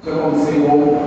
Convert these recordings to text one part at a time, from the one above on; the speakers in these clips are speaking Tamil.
ஜெபம் செய்வோம்.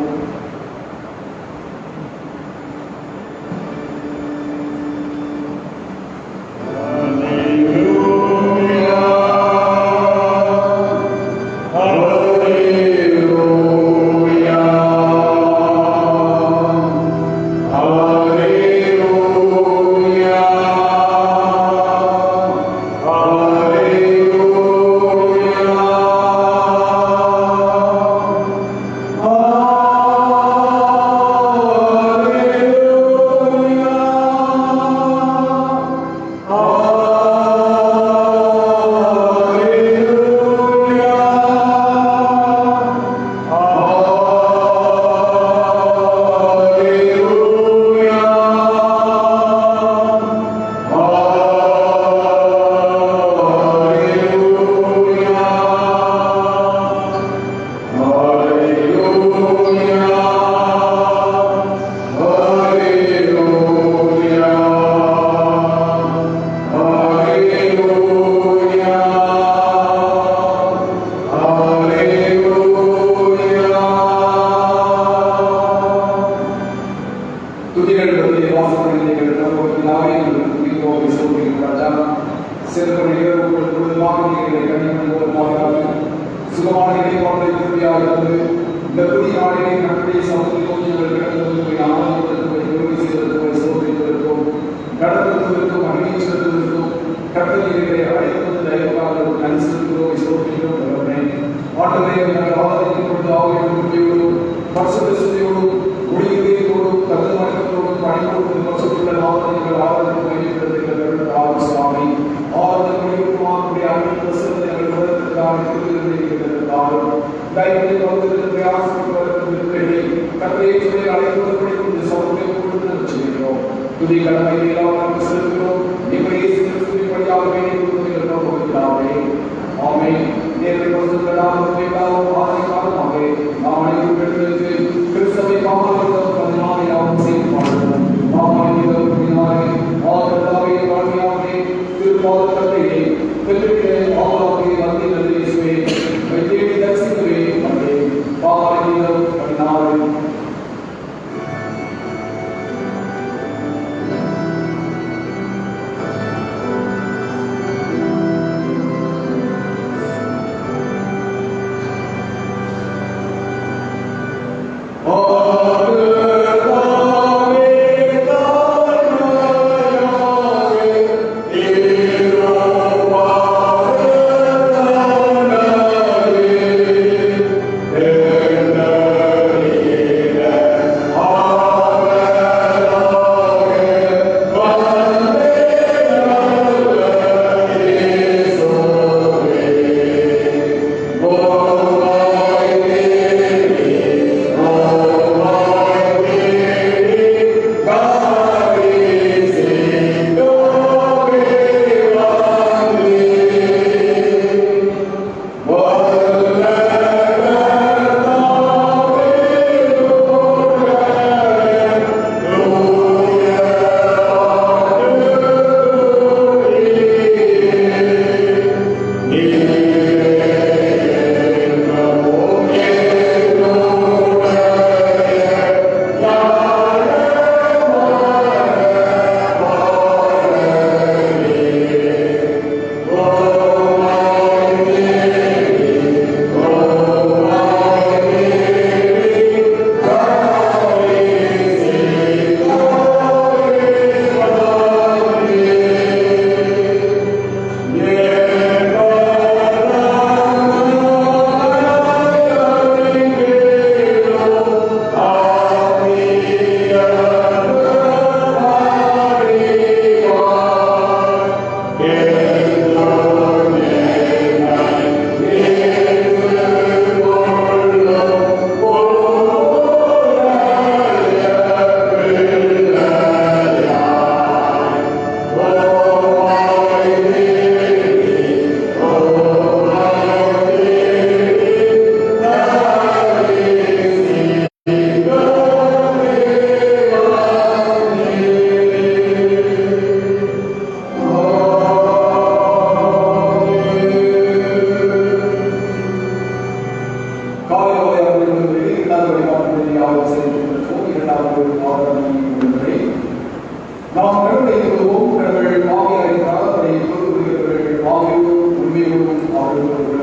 அவர்களுக்கு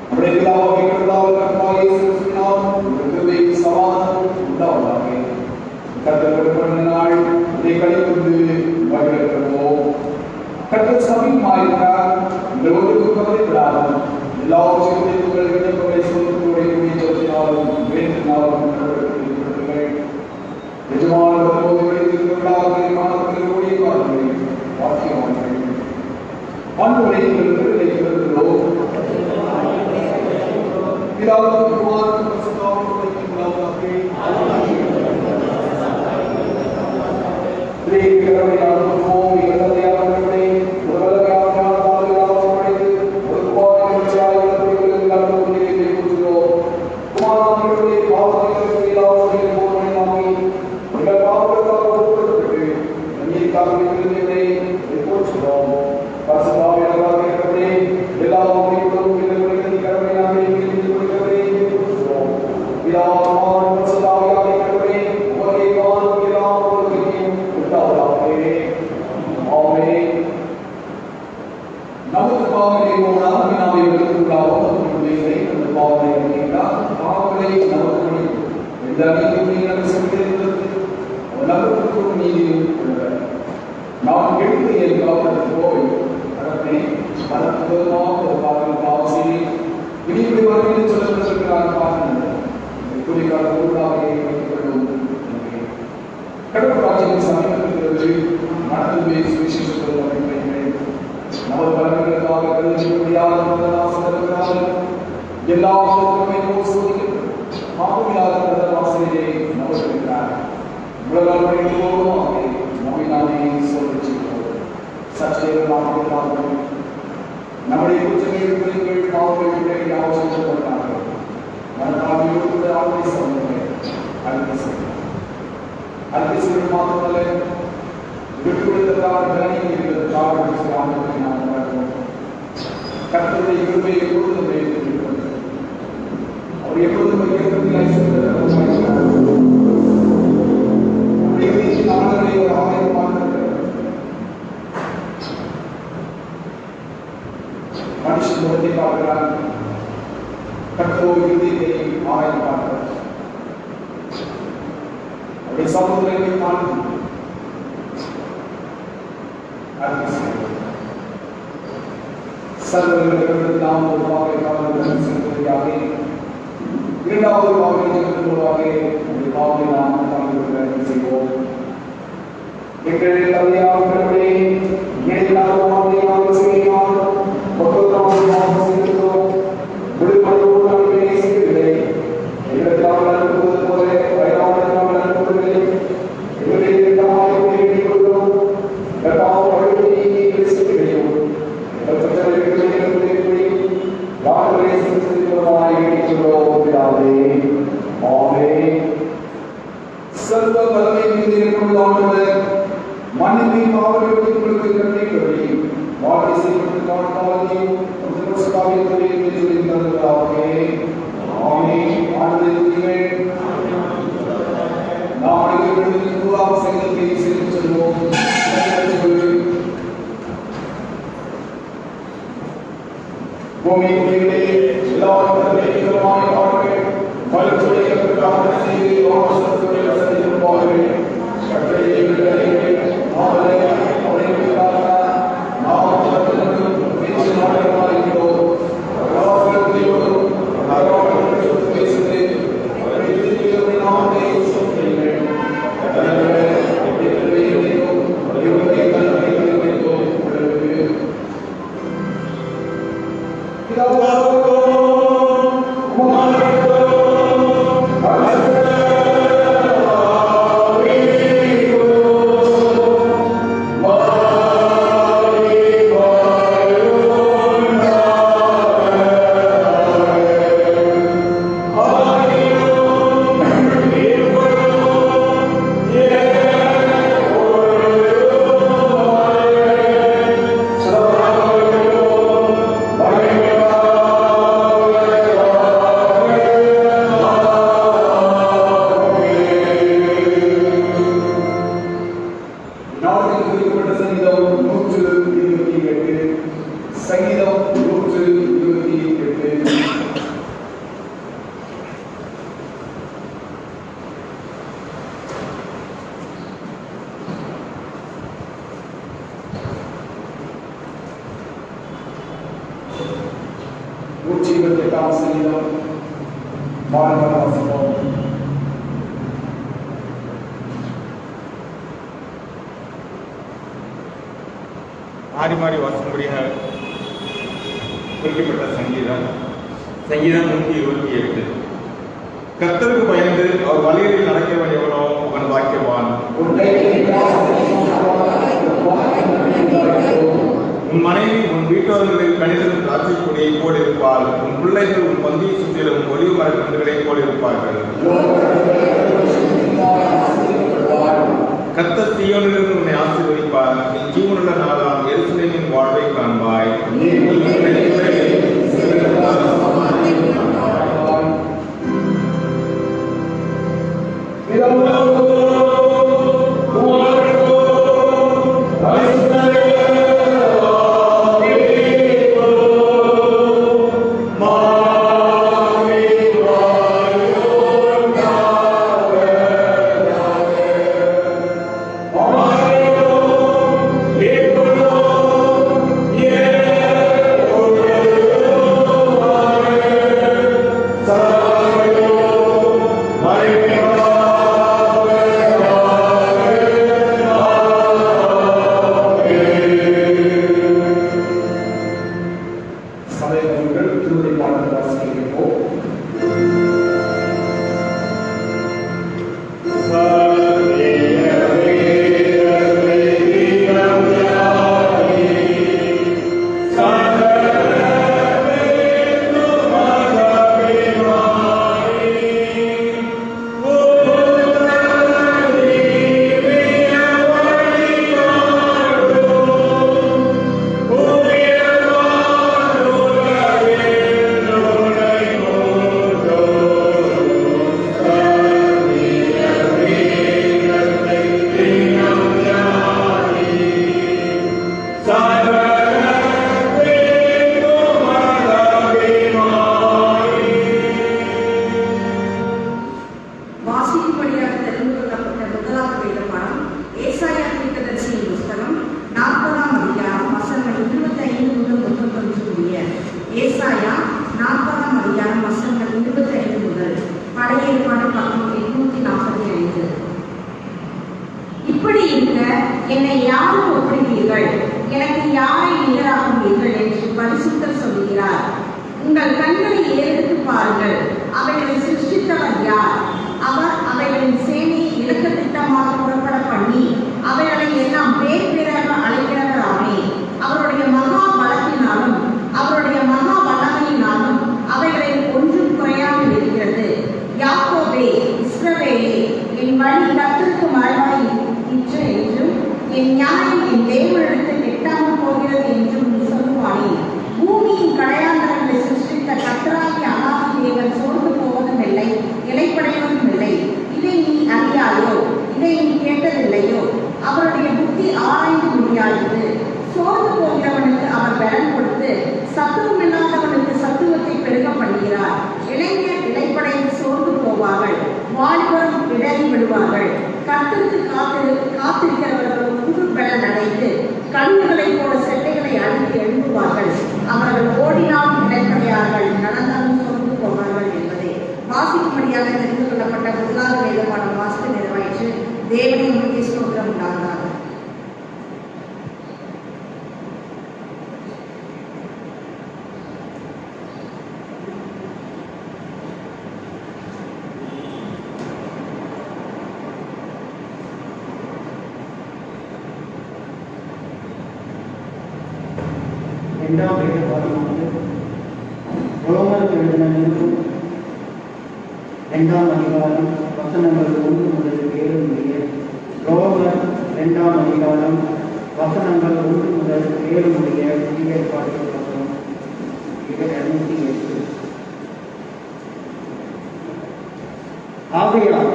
நம்முடைய பிதாவாகிய கர்த்தராகிய இயேசு கிறிஸ்துவினால் உங்கள் கிருபையும் சமாதானமும் உண்டாவதாக. கர்த்தர் கொடுக்கிற நாள் இதை கழித்து மகிழ்கிறோம். கர்த்தர் சமீபமாயிருக்கிறார். உங்கள் ஒருவருக்கு கவலைப்படாமல் எல்லா விஷயத்தையும் உங்கள் விண்ணப்பங்களை சொந்தத்தோடு கூடியவற்றினாலும் வேண்டினாலும் நடவடிக்கைகள் எஜமான வரும்போது காணத்தில் கூடிய வார்த்தைகள் வாக்கியமானங்கள் ஆண்டுகளை இருக்கிறோம். பிதாவுக்கு குமாரனுக்கு பரிசுத்தாவியானவருக்கு நான் எழுந்து என் காவலுக்கு போய் கடனை இனிப்படி வருவது சொல்லிருக்கிறார். குறிக்காக கடவுள் ராஜ்யம் சமீபத்திலிருந்து மனதில் சுவிசேஷத்தில் நமது பலன்களுக்காக கருதி முடியாத எல்லா ஆசிரியை நமஸ்கிறார். உலகம் நம்முடைய குற்றங்கள் பாவங்கள் ஆலோசிக்கப்பட்டார்கள். மனதாவியோடு ஆளுமை சமூகங்கள் அல்பிசு மாத்திரமல்ல விட்டுவிடுவதற்காக கணினி என்பதற்காக நாம் வளர்க்கிறோம். கர்த்தருடைய கிருபையை எப்பொழுதும் வைத்திருக்கிறது. அவர் எப்பொழுதும் மனுஷன் முகத்தை பார்க்கிறார். கர்த்தரோடு இருதயத்தை ஆராய்ந்து பார்க்கிறார். அவருடைய சமூகத்தை காணும் சர்வர்களுக்கு நாம் ஒரு வாகை காவலுடன் செல்வதற்காக இரண்டாவது வாகை செல்வதற்காக ஒரு வாகை நாம் காவலுடன் செய்வோம். எங்கள் தந்தையாகவே எல்லாம் வாகையாக செய்யலாம். மக்கள் நாம் செல்கிறோம். விடுபடுவோம் செய்கிறேன். எங்கள் தாங்கள் அனுப்புவது போல வயதான தாங்கள் அனுப்புவதில்லை. எங்களுடைய சர்வ வல்லமை மீதிருக்கும் ஆண்டவர் மனிதனின் பாவங்களுக்கு உங்களுக்கு கருணை கருணையும் வாழ்க்கை செய்வதற்கு காரணமாகியும் பரிசுத்தாவியானவரே மீது தந்ததாகவே. ஆமென். ஆண்டவரே நாம் அனைவரும் நூறாவது சங்கத்தை செலுத்திச் செல்வோம். பூமியிலே எல்லாவற்றையும் பாடுங்கள். பலத்துடைய பிரார்த்தனை யோசத்துடைய வசதியில் பாடுங்கள். கட்டளையை அவரை 128 சங்கீதம் மாணவர் வாசிப்போம். மாறி மாறி வாசிக்கும்படியாக குறிக்கப்பட்ட சங்கீதம் 128. கர்த்தருக்கு பயந்து அவர் வழிகளில் நடக்கிறவன் எவனோ அவன் பாக்கியவான். உன் மனைவி உன் வீட்டோர்களில் கணிதம் திராட்சை கொடியை போல் இருப்பாள். உன் பிள்ளைகள் உன் பந்தியை சுற்றிலும் ஒலிவு மரக்கன்றுகளை போல் இருப்பார்கள். கர்த்தர் சீயோனிலிருந்து உன்னை ஆசீர்வதிப்பார். நீ ஜீவனுள்ள நாளாம் எருசலேமின் வாழ்வை காண்பாய். இப்படி இருக்க என்னை யாரும் ஒப்புகிறீர்கள், எனக்கு யாரை நிகராக்குவீர்கள் என்று பரிசுத்தர் சொல்கிறார். உங்கள் கண்களை ஏறெடுத்து பாருங்கள், அவைகளை சிருஷ்டித்தவர் யார்? அவர் அவைகளின் சேனையை இலக்க திட்டமாக புறப்பட பண்ணி அவைகளை எல்லாம் பேர் பேராக அழைக்கிறவராமே. அவருடைய மகா பலத்தினாலும் அவருடைய மகா வல்லமையினாலும் அவைகளில் ஒன்றும் குறையாமல் இருக்கிறது. யாக்கோபே, இஸ்ரவேலே, என் வழி கர்த்தருக்கு மறைவாய் இற்று என்றும் என் நியாயம் என் தேவனிடத்தில் எட்டாமல் போகிறது என்றும் நீ சொல்லுவானே. பூமியின் கடையாந்தரங்களை சிருஷ்டித்த கர்த்தராகிய அனாதி தேவன் சோர்ந்து போவதும் இல்லை, இலைப்படைவதும் இல்லை. இதை நீ அறியாயோ? இதை நீ கேட்டதில்லையோ? அவருடைய புத்தி ஆராய்ந்து முடியாதது. சோர்ந்து போகிறவனுக்கு அவர் பலன் கொடுத்து சத்துவம் இல்லாதவனுக்கு சத்துவத்தை பெருக பண்ணுகிறார். இளைஞர் இலைப்படைந்து சோர்ந்து போவார்கள், வாலிபரும் இடறி விடுவார்கள். கர்த்தருக்கு காத்திருக்கிறவர்கள் புது பலன் அடைந்து கண்ணுகளைப் போல செட்டைகளை அழுத்தி எழுப்புவார்கள். அவர்கள் ஓடினாலும் இடைப்படையார்கள், நடந்தாலும் சோர்ந்து போவார்கள் என்பதே வாசிக்கும்படியாக தெரிந்து கொள்ளப்பட்ட முதலாவது வேதமான வாசித்து நிறைவாயிற்று. தேவனை முக்கிய ஸ்தோத்திரம் உண்டாகிறார். இரண்டாம் வேதபாடமானது ரோமருக்கு எழுதின நிருபம் 2ஆம் அதிகாரம் வசனங்கள் 1 முதல் 7 முடிய. ரோமர் 2ஆம் அதிகாரம் வசனங்கள் 1 முதல் 7 முடிய. புதிய ஏற்பாட்டு வசனம் 208. ஆகையால்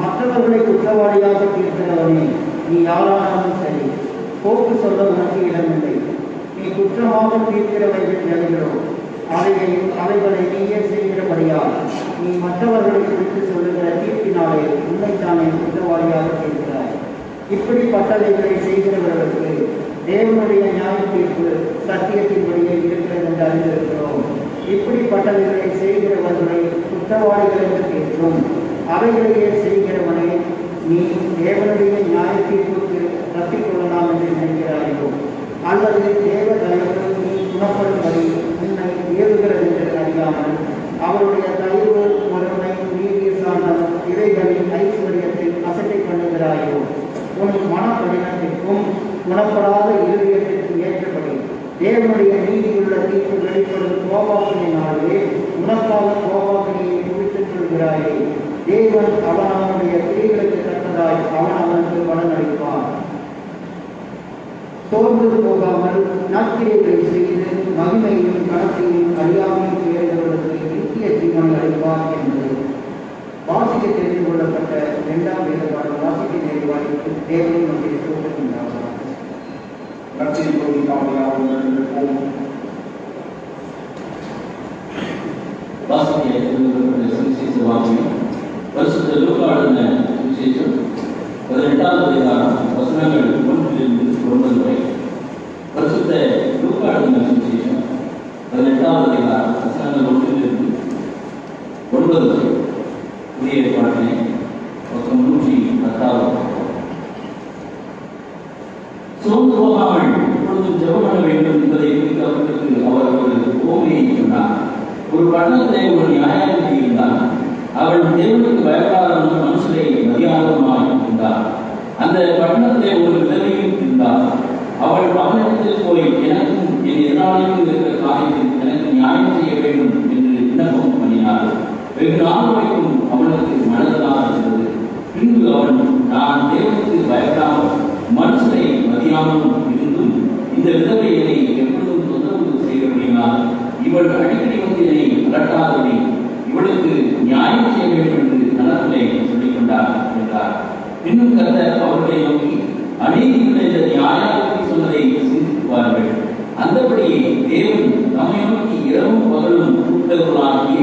மற்றவர்களை குற்றவாளியாக தீர்க்கிறவனே, நீ யாரானாலும் சரி, போக்கு சொல்ல உனக்கு இடமில்லை. நீ குற்றமாக தீர்க்கிறவைகள் எவைகளோ அவைகளை நீயே செய்கிறபடியால் நீ மற்றவர்களை குறித்து சொல்லுகிற தீர்ப்பினாலே உன்னைத்தானே குற்றவாளியாக தீர்க்கிறாய். இப்படிப்பட்டவைகளை செய்கிறவர்களுக்கு தேவனுடைய நியாய தீர்ப்பு சத்தியத்தின்படியே இருக்கிறது என்று அறிந்திருக்கிறோம். செய்யப்பட்டவைகளை செய்கிறவர்களை குற்றவாளிகள் என்று கேட்கும். அவைகளையே செய்கிறவனை நீ தேவனுடைய நியாய தீர்ப்புக்கு தப்பிக்கொள்ளலாம் என்று நினைக்கிறாயோ? அல்லது தேவ தயவு நீ குணப்படும்படி உன்னை ஏவுகிறது என்று அறியாமல் அவருடைய தயவு ஒருவனை நீதிய சார்ந்த இறைகளின் ஐஸ்வர்யத்தை அசட்டை பண்ணுகிறாயோ? உன் மனப்படினத்திற்கும் குணப்படாத இருதயத்திற்கும் ஏற்றபடி தேவனுடைய நீதியுள்ள தீர்ப்பு வெளிப்படும் கோபாக்கினாலே உனக்காக கோபாக்கினியை குறித்துக் கொள்கிறாயே. தேவன் அவனுடைய கிரிகளுக்கு தக்கதாய் அவனுக்கு பலனளிப்பான். சோர்ந்து போகாமல் நற்கிரியைகளை செய்து மகிமையும் கணக்கையும் அறியாமையும் சேர்ந்தவர்களுக்கு நித்திய ஜீவனை அளிப்பார் என்று வாசிக்க தெரிந்து கொள்ளப்பட்ட 2ஆம் வேதபாடம் வாசிக்க நேர்வாய்க்கு தேவனை நம்முடைய சோதனையாக நற்செய்தி காவலாளர்கள் வாசிக்க சுவிசேஷ வாக்கியம் பரிசுத்த லூக்கா எழுதின சுவிசேஷம் 18ஆம் அதிகாரம் வசனங்கள் 1-9 வரை. பரிசுத்த லூக்கா எழுதின சுவிசேஷம் 18ஆம் அதிகாரம் வசனங்கள் 1-9 வரை. புதிய ஏற்பாட்டிலே பக்கம் 110. சோர்ந்து போகாமல் இப்பொழுதும் ஜெபம் பண்ண வேண்டும் என்பதை குறித்து அவர்களுக்கு அவர் ஒரு உவமையை சொன்னார். ஒரு பட்டணத்திலே ஒரு நியாயாதிபதி இருந்தார். அவள் தேவனுக்கு பயப்படாதவனும் மனுஷரை மதியாதவனுமாய் இருந்தார். அந்த பட்டணத்திலே ஒரு விதவையும் இருந்தார். அவள் அவனிடத்தில் போய் எனக்கும் என் எதிராளியும் இருக்கிற காரியத்தில் எனக்கு நியாயம் செய்ய வேண்டும் என்று விண்ணப்பம் பண்ணினார். வெகு நாள் வரைக்கும் அவனுக்கு மனதாக இருந்தது. பின்பு அவன் நான் தேவனுக்கு பயப்படாமல் மனுஷரை மதியாமலும் இருந்தும் இந்த விதவை என்னை எப்பொழுதும் தொந்தரவு செய்ய முடியினால் இவள் அடிக்கடி வந்து என்னை அலட்டாதபடி இவளுக்கு நியாயம் செய்ய வேண்டும் என்று நலத்திலே சொல்லிக் கொண்டார் என்றார். இன்னும் கர்த்தர் அவர்களை நோக்கி அநீதியுள்ள இந்த நியாயாதிபதி சொன்னதை சிந்தித்துவார்கள். அந்தபடியே தேவன் நம்மை நோக்கி இரவும் பகலும் கூப்பிட்டவர்களாகிய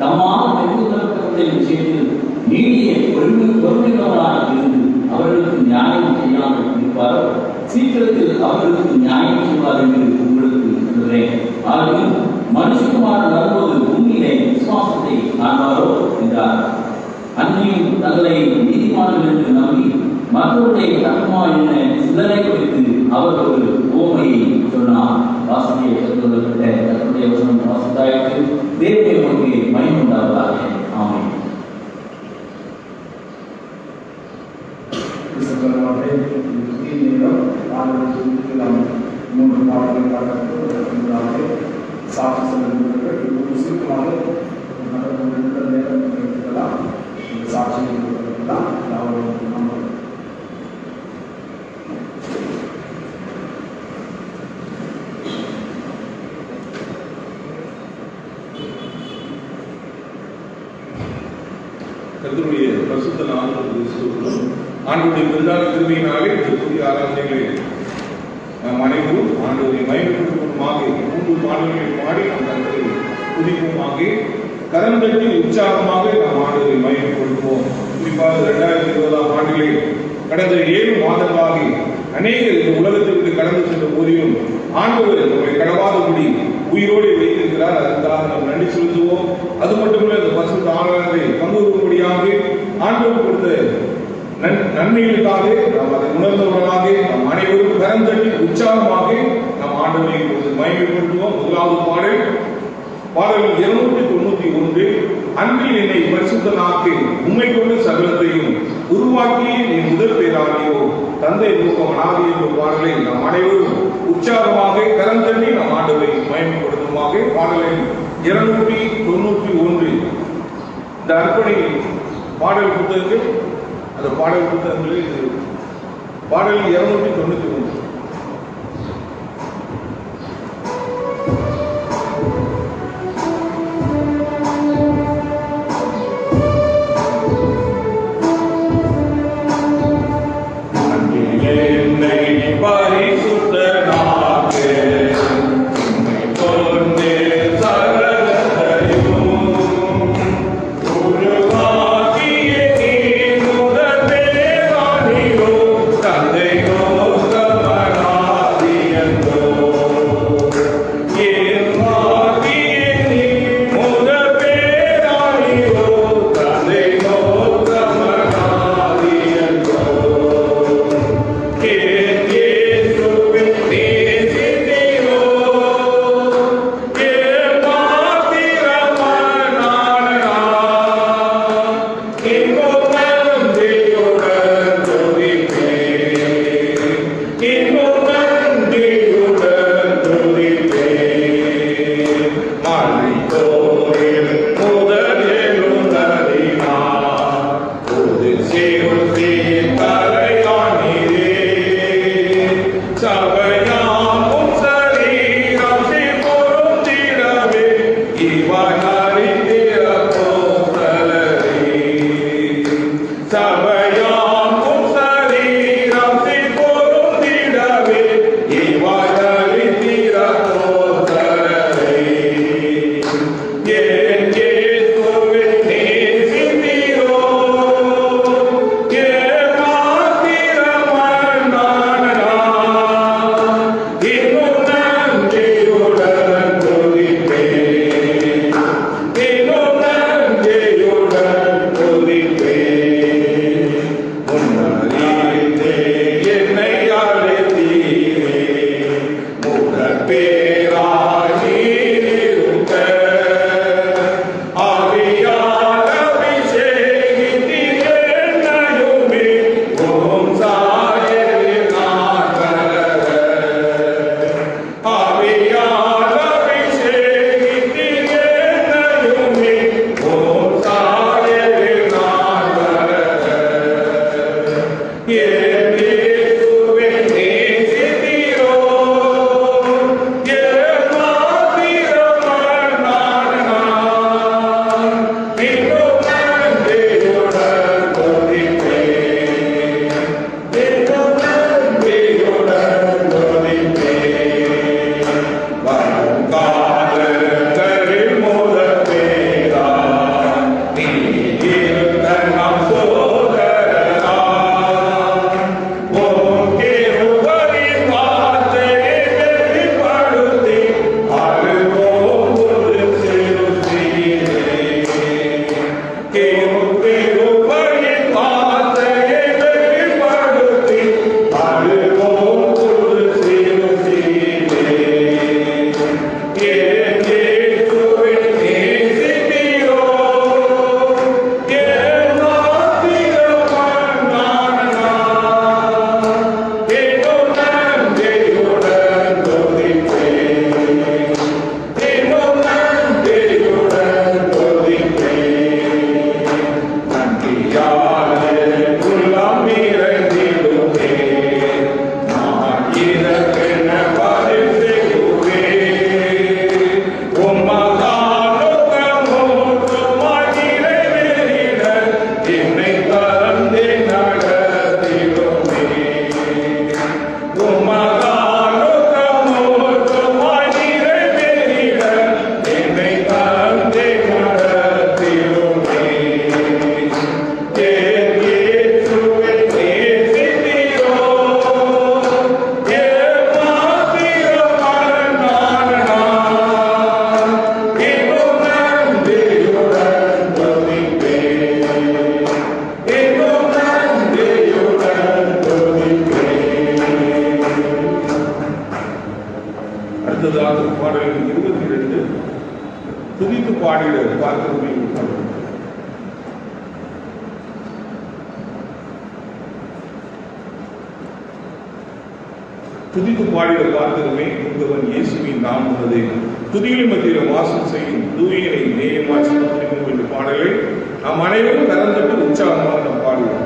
தம்மால் பெருந்தவர்களின் விஷயத்தில் நீடிய பொறுமையுள்ளவராக இருந்து அவர்களுக்கு நியாயம் செய்யாமல் இருப்பாரோ சீக்கிரத்தில் அவர்களுக்கு நியாயம் செய்வார் என்று உங்களுக்கு சொல்கிறேன். ஆகியும் மனுஷகுமாரன் வரும்போது பூமியிலே விசுவாசத்தை காண்பாரோ என்றார். அன்னையும் தங்களை நீதிமான்கள் என்று நம்பி மக்களுடைய தர்மா என்ன சிலரை குறித்து அவர் ஒரு உவமையை சொன்னார். வாசியை சொல்லப்பட்ட தன்னுடைய வசனம் வாசித்தாய்க்கு தேவனுடைய மொழியை பயனுண்டாவதாக. ஆமென். மூன்று பாடல்கள் சாட்சி சொல்லுங்கள். சுருக்கமாக நேரம் சாட்சி கர்த்தருடைய பரிசுத்த நாமத்துக்கு ஸ்தோத்திரம். ஆண்டவருடைய பெரிதான கிருபையினாலே இந்த புதிய ஆராதனைகளை நாம் அனைவரும் ஆண்டவரை மகிமைப்படுத்துவோமாக 3 பாடல்களை பாடி நம் கர்த்தரை துதிப்போமாக. கரம் தட்டி உற்சாகமாக நாம் ஆண்டவரை மகிமைப்படுத்துவோம். குறிப்பாக 2020ஆம் ஆண்டிலே கடந்த 7 மாதங்களாக அநேகர் இந்த உலகத்தை விட்டு கடந்து சென்ற போதிலும் ஆண்டவர் நம்மை கடவாதபடி உயிரோடு வைத்திருக்கிறார். அதற்காக நாம் நன்றி செலுத்துவோம். அது மட்டுமல்ல, இந்த பரிசுத்த ஆராதனை பங்குபடும்படியாக ஆண்டவர் கொடுத்த நன்மைகளுக்காக நாம் அதை உணர்ந்தவர்களாக நாம் அனைவரும் கரம் தட்டி உற்சாகமாக நாம் ஆண்டவரை மகிமைப்படுத்துவோம். முதலாவது பாடல் 291. அன்பில் என்னை பரிசுத்தனாக்கி உம்மை கொண்டு சகலத்தையும் உருவாக்கி நீ முதல் பேராகியோ தந்தை நோக்கம் அனாதி என்ற பாடலை நாம் அனைவரும் உற்சாகமாக கரம் தட்டி நாம் ஆண்டவரை மகிமைப்படுத்துமாக. பாடலை 291. இந்த அர்ப்பணி பாடல் புத்தகங்கள் அந்த பாடல் புத்தகங்களில் பாடல் 291. தந்தை துதித்து பாடிட பார்த்ததுமே உங்கவன் இயேசுவின் நாம் உள்ளதே துதிகளின் மத்தியில் வாசம் செய்யும் தூயனை நேயமாய் சுமத்தினும் என்ற பாடலை நாம் அனைவரும் கலந்துட்டு உற்சாகமாக நாம் பாடுவோம்.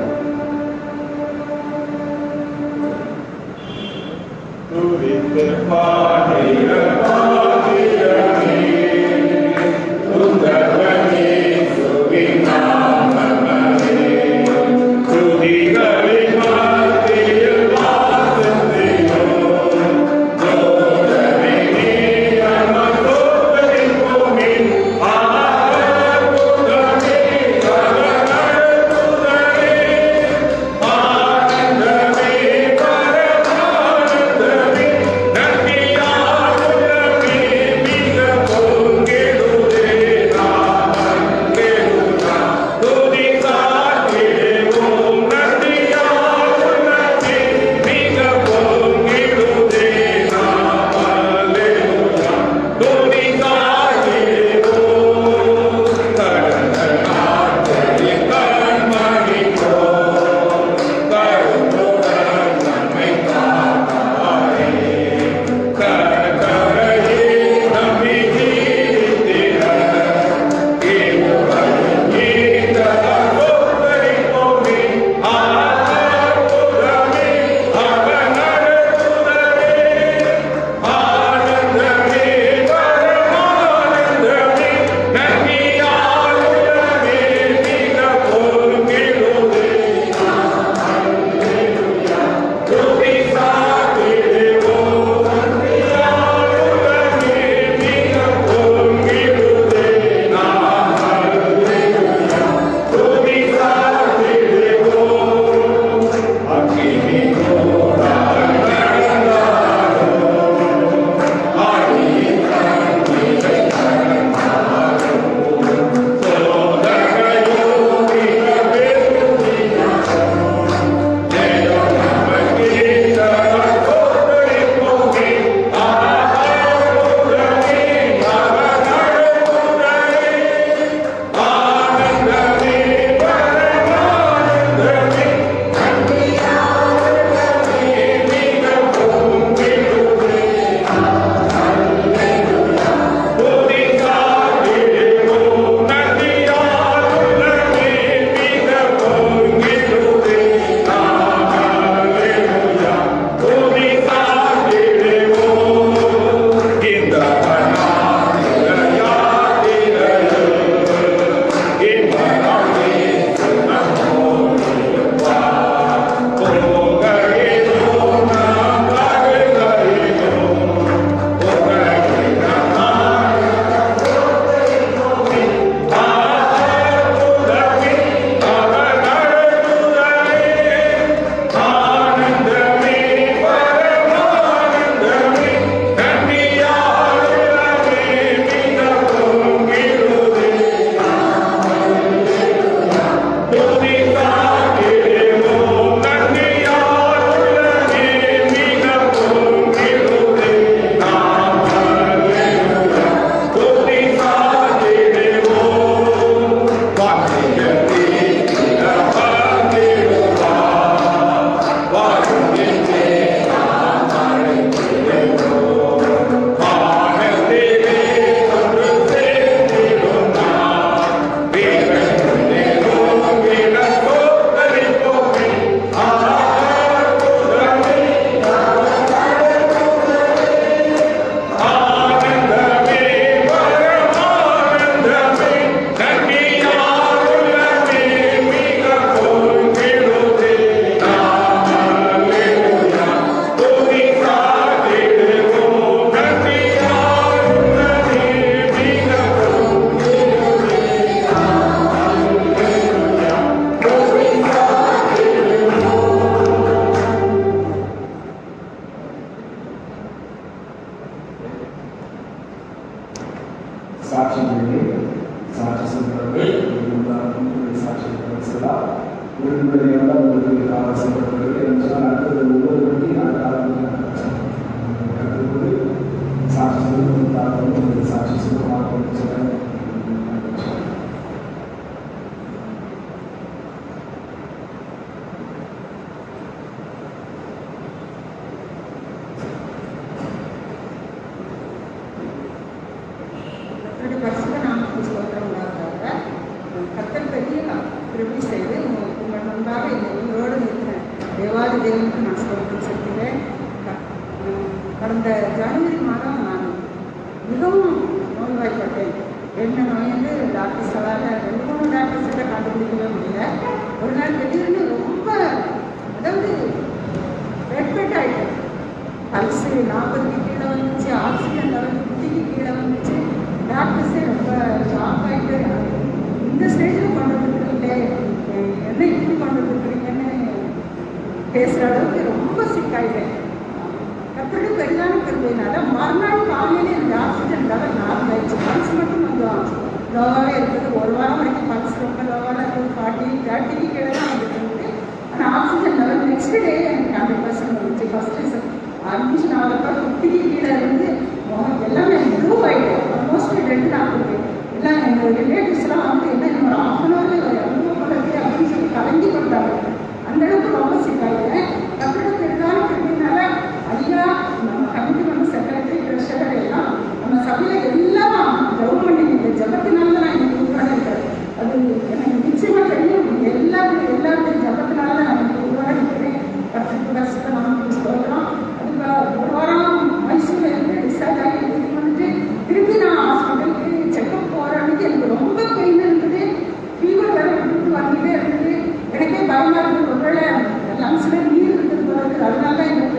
நன்றியா சாட்சிகளை சாட்சி சொல்கிறவர்கள் சாட்சி சொல்லலாம். உங்களுடைய உங்களுக்கு ஆசைப்படுறது என்றால் அடுத்தது ஒவ்வொரு வண்டி கற்றுக்கொண்டு சாட்சி சொல்லுங்கள் சாட்சி சுத்தமாக சொல்ல தேவாதி தேவனுக்கு நான் ஸ்தோத்திரம் செய்கிறேன். கடந்த ஜனவரி மாதம் நான் மிகவும் நோய்வாய்ப்பட்டேன். என்ன நோய்ந்து டாக்டர்ஸால் 2-3 டாக்டர்ஸ்கிட்ட கண்டுபிடிக்கவே முடியல. ஒரு நாள் திடீர்னு ரொம்ப அதாவது ரெட்பெட் ஆகிட்டேன். பல்ஸு 40க்கு கீழே வந்துச்சு, ஆக்சிஜன் லெவல் 50க்கு கீழே வந்துச்சு. டாக்டர்ஸே ரொம்ப ஷாக் ஆகிட்டு இந்த ஸ்டேஜில் கொண்டு வந்துருக்கீங்களே, என்ன இப்படி கொண்டு வந்துருக்கீங்கன்னு பேசுகிற அளவுக்கு ரொம்ப சிக்காயிட்டேன். கத்தருடைய பெரிதான கருவினால மறுநாள் காலையில் இந்த ஆக்சிஜன் லெவல் நார்மல் ஆயிடுச்சு. பல்ஸ் மட்டும் கொஞ்சம் லோவாகவே இருக்குது. ஒரு வாரம் வரைக்கும் பல்ஸ் ரொம்ப லோவாக இருக்குது. 40-30க்கு கீழே தான் வந்துட்டு. ஆனால் ஆக்சிஜன் லெவல் நெக்ஸ்ட் டே எனக்கு 100% வந்துச்சு. ஃபஸ்ட்டு அட்மிஷன் ஆகிறப்ப 50க்கு கீழே இருந்து எல்லாமே இம்ப்ரூவ் ஆகிட்டு ஆல்மோஸ்ட் 2 நாள் இருக்கு. எல்லாம் எங்கள் ரிலேட்டிவ்ஸ்லாம் வந்து என்ன இன்னொரு 1/2 hour அனுபவம் பண்ணுறது அப்படின்னு சொல்லி கலங்கி கொடுத்தாங்க. அந்த அளவுக்கு ரொம்ப சிக்காயிட்டேன். கத்தருடைய பெரிதான கருவினால ஐயா நம்ம கமிட்டி வந்து செக்ரட்டரி ட்ரெஷரர் எல்லாம் நம்ம சபையில் எல்லாம் ஜெபம் பண்ணி இந்த ஜபத்தினால தான் நான் இன்னைக்கு உருவாக இருக்கிறேன். அது எனக்கு நிச்சயமாக தெரியும். எல்லாருடைய ஜபத்தினால தான் நான் இன்னைக்கு உருவாக இருக்கிறேன். கத்தருக்கு வருஷத்தை நமக்கு சொல்கிறோம். அதுக்கு ஒரு வாரம் மைசூரில் இருந்து டிஸ்சார்ஜ் ஆகி எடுத்துட்டு வந்துட்டு திருப்பி நான் ஹாஸ்பிட்டலுக்கு செக்அப் போகிற அன்னைக்கு எனக்கு ரொம்ப பெயின் இருந்தது. ஃபீவர் வேறு விட்டு வந்துட்டே இருந்தது. எனக்கே பயமாக இருக்குது. ஒருவேளை லங்ஸில் நீர் இருக்குது போல இருக்குது. அதனால தான் எனக்கு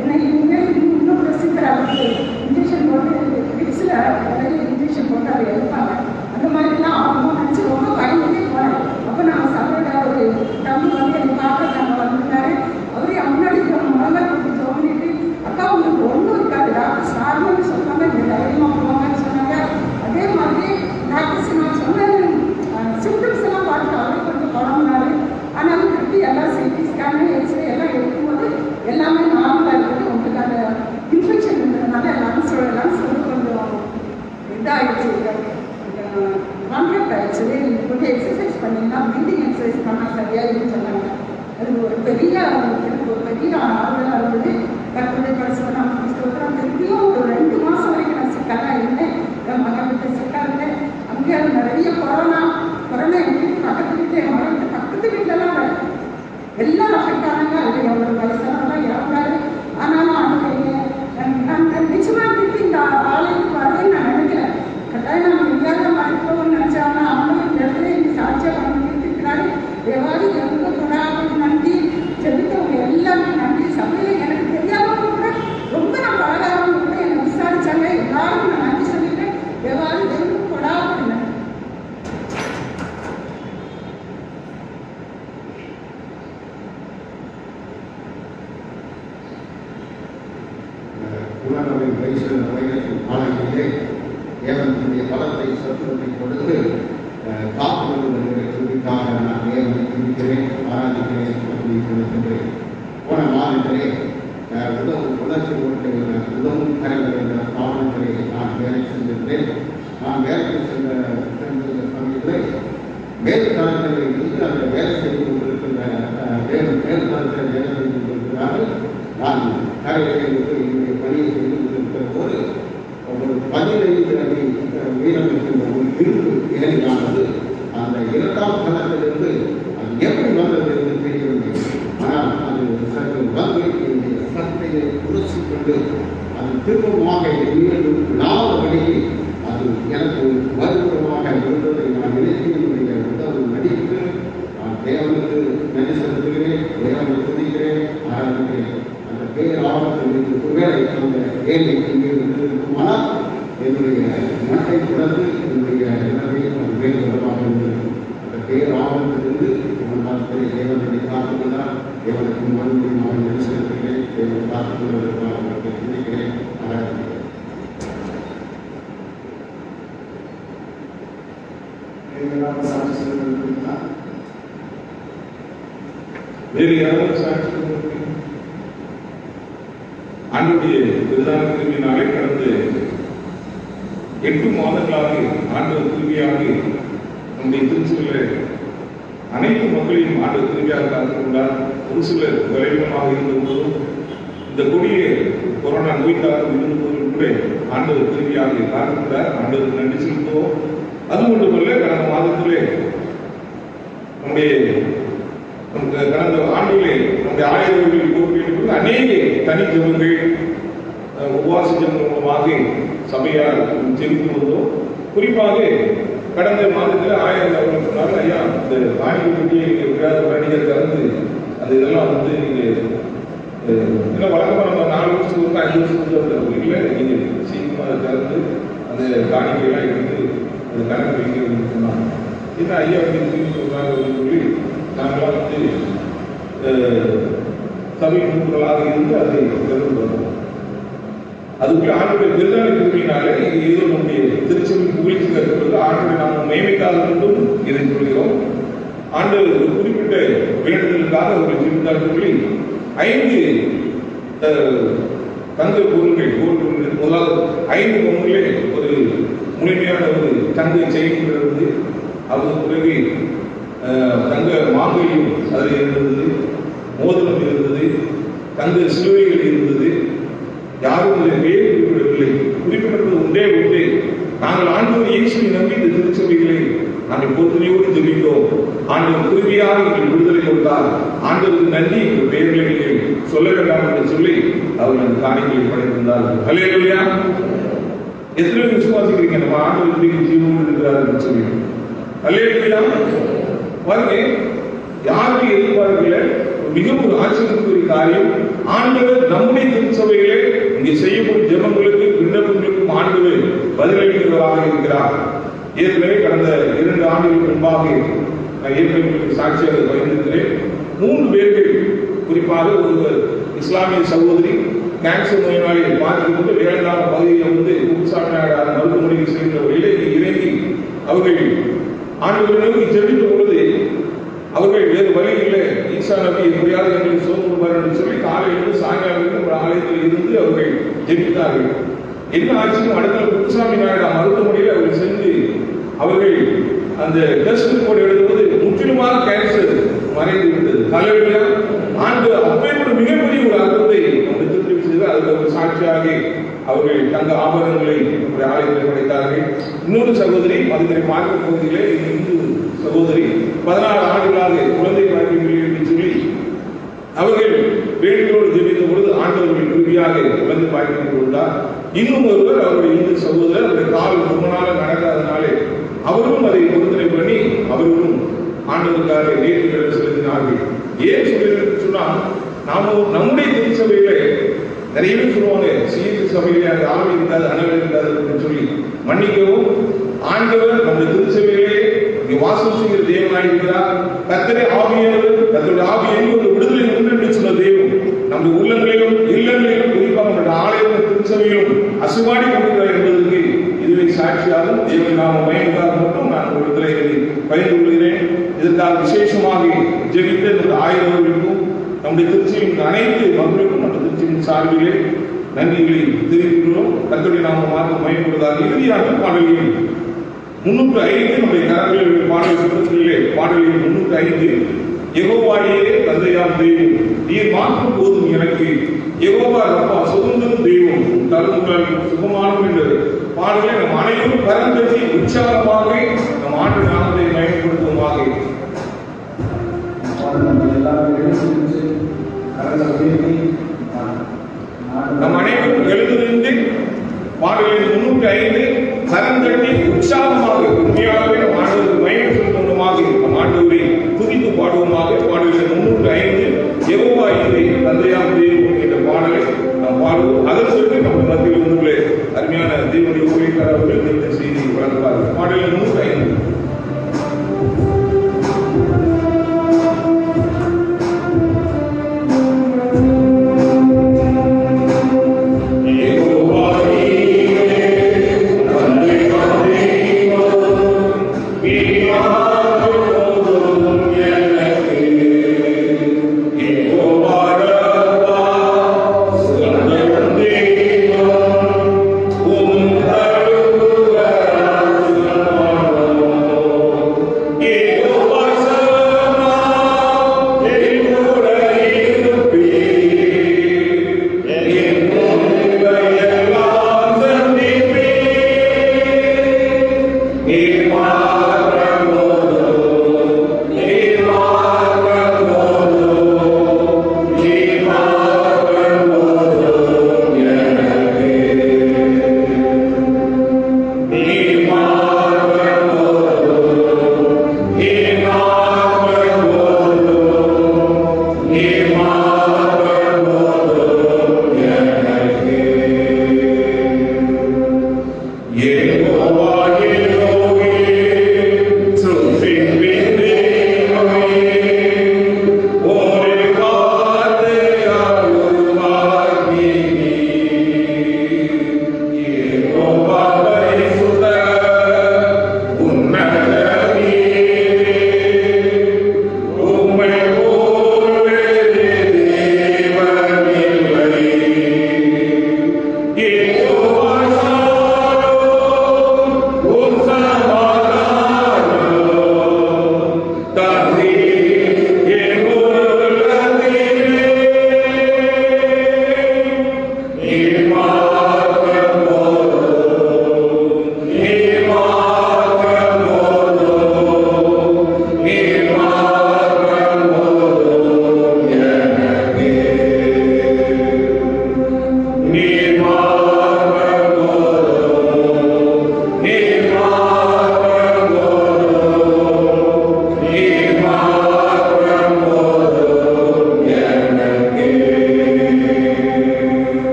என்ன இனிமேல் இன்னும் ப்ரொசீஜர் அதுக்கு இன்ஜெக்ஷன் போட்டு ஃபிக்ஸில் நிறைய இன்ஜெக்ஷன் போட்டு அதை எடுப்பாங்க. அந்த மாதிரிலாம் அவங்க நினச்சி ரொம்ப பயந்துட்டே போனேன். அப்போ நாங்கள் சபையோட ஒரு தம்பி வந்து என்னை பார்க்க வந்துட்டாரு. அவரே முன்னாடி முதல்ல கொடுத்து தோணிட்டு அக்கா உங்களுக்கு ஒன்றும் இருக்காது, டாக்டர்ஸ் நார்மல்னு சொன்னாங்க, இந்த தைரியமாக போவாங்கன்னு சொன்னாங்க. அதே மாதிரி டாக்டர்ஸ் நான் சொன்ன சிம்டம்ஸ் எல்லாம் பார்த்து அவரே கொஞ்சம் குழம்புனாரு. ஆனாலும் திருப்பி எல்லாம் சிடி ஸ்கேனு எக்ஸ்ரே எல்லாம் எடுக்கும்போது எல்லாமே நார்மலாக இருக்குது. உங்களுக்கு அந்த இன்ஃபெக்ஷன் இருந்ததுனால லங்ஸ் வந்து கொஞ்சம் இதாகிடுச்சு, கான்ட்ராக்ட் ஆகிடுச்சு. கொஞ்சம் எக்ஸசைஸ் பண்ணிங்கன்னா ப்ரீதிங் எக்ஸசைஸ் பண்ணால் சரியாக இருக்குன்னு சொன்னாங்க. அது ஒரு பெரிய ஆர்வலாக இருந்தது. கற்பனை படிச்சு நம்ம ஸ்தோத்திரம். திருப்பியும் ஒரு 2 மாதம் வரைக்கும் நான் சிக்காக இருந்தேன். என் மகன் வீட்டை சிக்காக இருந்தேன். அங்கே நிறைய கொரோனா எங்கள் வீட்டு பக்கத்து வீட்டில் என் மகன் வீட்டு பக்கத்து வீட்டிலலாம் எல்லாம் அஃபெக்ட் ஆனாங்க. அது ஒரு வயசானலாம் இறந்தாரு. ஆனாலும் நான் நிச்சயமாக திருப்பி இந்த ஆலயத்துக்கு வரவேன்னு நான் நினைக்கிறேன். கட்டாயம் நம்ம இல்லாத மறைப்போம்னு நினச்சாங்கன்னா அவங்களும் இந்த இடத்துல இன்னைக்கு சாட்சியாக பண்ணி இருக்கிறாரு. தேவாதி எங்க கொடாது நன்றி. செலுத்தவங்க எல்லாமே நன்றி. சபையில் எனக்கு தெரியாமல் கூட ரொம்ப நான் பழகாதவங்க கூட என்னை விசாரிச்சாங்க. எல்லாரும் நான் நன்றி சொல்லிட்டேன். தேவாதி எங்களுக்கு கொடாது நன்றி. உலகின் வைரத்தின் காலங்களிலே தேவனுடைய பலத்தை சத்துவத்தை கொடுத்து காப்புக்காக நான் தேவனை சிந்திக்கிறேன், ஆராதிக்கிறேன், சொல்லுகின்றேன். போன மாதத்திலே உணர்ச்சி உதவும் கரைகள் என்ற ஸ்தாபனத்திலே நான் வேலை சென்றிருந்தேன். நான் வேலைக்கு சென்ற சமயத்தில் மேல்தளத்தில் இருந்து அந்த வேலை செய்து கொண்டிருக்கின்ற மேல்தளத்தில் வேலை செய்து கொண்டிருக்கிறார்கள். நான் கரையிலே என்னுடைய பணியை செய்து கொண்டிருக்கிற போது ஒரு 15 அடி உயரம் இருக்கின்ற ஒரு இரும்பு ஏரியானது அந்த 2ஆம் தளத்திலிருந்து அது எப்படி வந்தது என்று தெரியவில்லை. ஆனால் அது சற்று வந்து என்னுடைய சட்டையை உரசி கொண்டு அது திரும்பமாக விழாதபடியே அது எனக்கு மறுபுறமாக இருந்ததை நான் நினைத்து என்னுடைய உடல் நடித்து நான் தேவனுக்கு நன்றி செலுத்துகிறேன், தேவனை துதிக்கிறேன், ஆராதிக்கிறேன். அந்த பேராபத்தில் ஒருவேளை அந்த ஏழை இங்கே இருக்குமானால் என்னுடைய மட்டை திறந்து என்னுடைய நிலைமை அது வேறு விதமாக இருந்தது. அந்த பேராபத்திலிருந்து மனத்தில் தேவனை காத்துக்கொண்டால் தேவனுக்கு மறுபடியும் நன்றி செலுத்துகிறேன், தேவனை காத்துக்கொள்வதற்காக அவர்களுக்கு துதிக்கிறேன், ஆராதிக்கிறேன். இதெல்லாம் சாட்சி சொல்லியிருக்கீங்களா? வேறு யாராவது சாட்சி சொல்லுங்க. ஆண்டுடைய பிரதான கிருமியினாலே கடந்த 8 மாதங்களாக ஆண்டவர் கிருமியாக நம்முடைய திருச்சியில் அனைத்து மக்களையும் ஆண்டவர் கிருமியாக காத்துக்கொண்டார். ஒரு சிலர் விளைவிடமாக இருந்தபோதும் இந்த கொடிய கொரோனா நோய்க்காக இருந்தபோதும் கூட ஆண்டவர் கிருமியாக காத்துக்கொண்டார். ஆண்டவருக்கு நன்றி செலுத்துவோம். அது மட்டுமல்ல, கடந்த மாதத்திலே கடந்த ஆண்டிலே நம்முடைய ஆயுதங்களில் கோரிக்கையிட்டு அநேக தனி ஜெபங்கள் உபவாச ஜெபங்கள் மூலமாக சபையார் ஜெபித்து வந்தோம். குறிப்பாக கடந்த மாதத்தில் ஆயிரம் சொன்னாங்க, ஐயா இந்த ஆயுத பற்றியை எப்படியாவது வணிகர் கலந்து அந்த இதெல்லாம் நீங்கள் வழக்கமாக நம்ம 4 வருஷத்துக்கு 5 வருஷத்துக்கு இல்லை, நீங்கள் சீக்கிரமாக அதை கலந்து அந்த காணிக்கையெல்லாம் எடுத்து அது கணக்கு வைக்கிறதுன்னு சொன்னாங்க. என்ன ஐயா சொல்றாங்க சொல்லி நாங்களாம் சபை நூல்களாக இருந்து அதை திறந்து வந்தோம். அதுக்கு ஆண்டுடைய விருதாளி கூறினாலே இது ஏதோ நம்முடைய திருச்சபை புகழ்ச்சி கருத்துவது ஆண்டுடைய நாம் மேமைக்காக கொண்டும் இதை சொல்கிறோம். ஆண்டு ஒரு குறிப்பிட்ட வேண்டுதலுக்காக ஒரு ஜீவித்தால் சொல்லி 5 தங்க பொருட்கள் முதலாவது 5 பொருள்களே ஒரு முழுமையான ஒரு தங்கை செய்கிறது. அதுக்கு பிறகு தங்க மாங்கையும் அதில் இருந்தது, மோதிரம் இருந்தது, தங்க சிலுவைகள் இருந்தது. யாரும் இதை பேர் குறிப்பிடவில்லை. குறிப்பிட்டது ஒன்றே ஒன்று, நாங்கள் ஆண்டவர் இயேசுவை நம்பி இந்த திருச்சபைகளை நாங்கள் பொறுமையோடு ஜெபித்தோம். ஆண்டவர் குருவியாக எங்கள் விடுதலை கொடுத்தார். ஆண்டவருக்கு நன்றி எங்கள் பெயர்களை நீங்கள் சொல்ல வேண்டாம் என்று சொல்லி அவர்கள் அந்த காரியங்களை படைத்திருந்தார்கள். ஹல்லேலூயா. எத்தனை விசுவாசிக்கிறீங்க நம்ம ஆண்டவர் ஜீவன் இருக்கிறார் என்று சொல்லி? ஹல்லேலூயா. பாருங்க, யாருக்கு எதிர்பார்க்கல மிக ஒரு ஆச்சரியத்துக்குரிய காரியம், ஆண்டவர் நம்முடைய திருச்சபைகளே இங்கே செய்யப்படும் ஜெபங்களுக்கு விண்ணப்பங்களுக்கும் ஆண்டவர் பதிலளிக்கிறவராக இருக்கிறார். ஏற்கனவே கடந்த 2 ஆண்டுகளுக்கு முன்பாக நான் ஏற்கனவே சாட்சியாக பகிர்ந்திருக்கிறேன். 3 பேர்கள், குறிப்பாக ஒருவர் இஸ்லாமிய சகோதரி கேன்சர் நோயினாலே பாதிக்கப்பட்டு வேளாண் பகுதியில் குப்புசாமி நாடார் மருத்துவமனையில் சென்ற ஒரு இலைக்கு இறங்கி அவர்கள் ஆண்டவர்களுக்கு ஜெபித்த பொழுது அவர்கள் வேறு வழி இல்லை, ஈசா நபி எப்படியாவது எங்களுக்கு சோதனை என்று சொல்லி காலையிலிருந்து சாயங்காலம் ஒரு ஆலயத்தில் இருந்து அவர்கள் ஜெபித்தார்கள். என்ன ஆட்சியும் அடுத்த குப்புசாமி நாயுடு மருத்துவமனையில் அவர்கள் சென்று அவர்கள் அந்த டெஸ்ட் ரிப்போர்ட் எடுத்தபோது முற்றிலுமாக கேன்சர் மறைந்து விட்டது. ஹல்லேலூயா. ஆண்டு அப்பேற்பட்ட மிகப்பெரிய ஒரு அற்புதத்தை திருத்தி செய்து அதுக்கு ஒரு சாட்சியாக அவர்கள் தங்க ஆபரணங்களை ஆலயத்தில் படைத்தார்கள். இன்னொரு சகோதரி மதுரை மார்க்க பகுதியிலே இந்து சகோதரி 16 ஆண்டுகளாக குழந்தை பாக்கியமில்லை என்று சொல்லி அவர்கள் வேண்டுகளோடு ஜெபித்த பொழுது ஆண்டவர்கள் உறுதியாக குழந்தை பாக்கியம் கொடுத்தார். இன்னும் ஒருவர் அவருடைய இந்து சகோதரர் அவருடைய கால் ரொம்ப நாள் நடக்காதனாலே அவரும் அதை பொருத்தனை பண்ணி அவர்களும் ஆண்டவருக்காக நேர்த்திகளை செலுத்தினார்கள். ஏன் சொல்லுகிறது சொன்னால், நாம நம்முடைய திருச்சபையில நிறைய பேர் சொல்லுவாங்க, சீர்தி சபையிலே அந்த ஆவி இருக்காது அனல் இருக்காது என்று சொல்லி. மன்னிக்கவும், ஆண்டவர் நம்முடைய திருச்சபையிலே இங்கே வாசம் செய்கிற தேவனாய் இருக்கிறார். கர்த்தரே ஆவியானவர், கர்த்தருடைய ஆவி எங்கு விடுதலை உண்டு என்று சொன்ன தெய்வம் நம்முடைய உள்ளங்களிலும் இல்லங்களிலும் குறிப்பாக நம்முடைய ஆலயத்தின் திருச்சபையிலும் அசுவாடி கொண்டிருக்கிறார் என்பதற்கு இதுவே சாட்சியாகும். தேவன் நாம மயங்காக மட்டும் நான் விடுதலை பகிர்ந்து கொள்கிறேன். இதற்காக விசேஷமாக ஜெபித்த இந்த ஆயுதங்களுக்கும் நம்முடைய திருச்சியின் அனைத்து மக்களுக்கும் நம்ம திருச்சியின் சார்பிலே நன்றிகளை தெரிவிக்கிறோம். கர்த்தருடைய நாம மார்க்க மயப்படுவதாக இறுதியாக பாடல்கள் 305 நம்முடைய கரங்களில் பாடல் சுத்தத்திலே பாடல்கள் 305 யெகோவாயே தந்தையாம் தெய்வம், நீர் மாற்றும் போதும் எனக்கு, யெகோவா ரப்பா சுதந்திரம் தெய்வம், தருமுகள் சுகமானும் என்ற பாடலை நம் அனைவரும் கரந்தட்டி உற்சாகமாக நம் ஆண்டு நாமத்தை மயப்படுத்துவதாக நம் அனைவரும் எழுந்திருந்து பாடலின் 305 கரந்தட்டி உற்சாகமாக உண்மையாகவே நம் ஆண்டவருக்கு மயம் செலுத்துவதாக நம் ஆண்டவரை துதித்து பாடுவோமாக. பாடலின் 305 யெகோவாயே தந்தையாம் தெய்வம் என்ற பாடலை நாம் பாடுவோம். அதற்கு நம்ம மத்தியில் உள்ள அருமையான தேவனுடைய ஊழியக்காரர்கள் இந்த செய்தியை வழங்குவார்கள். பாடலின்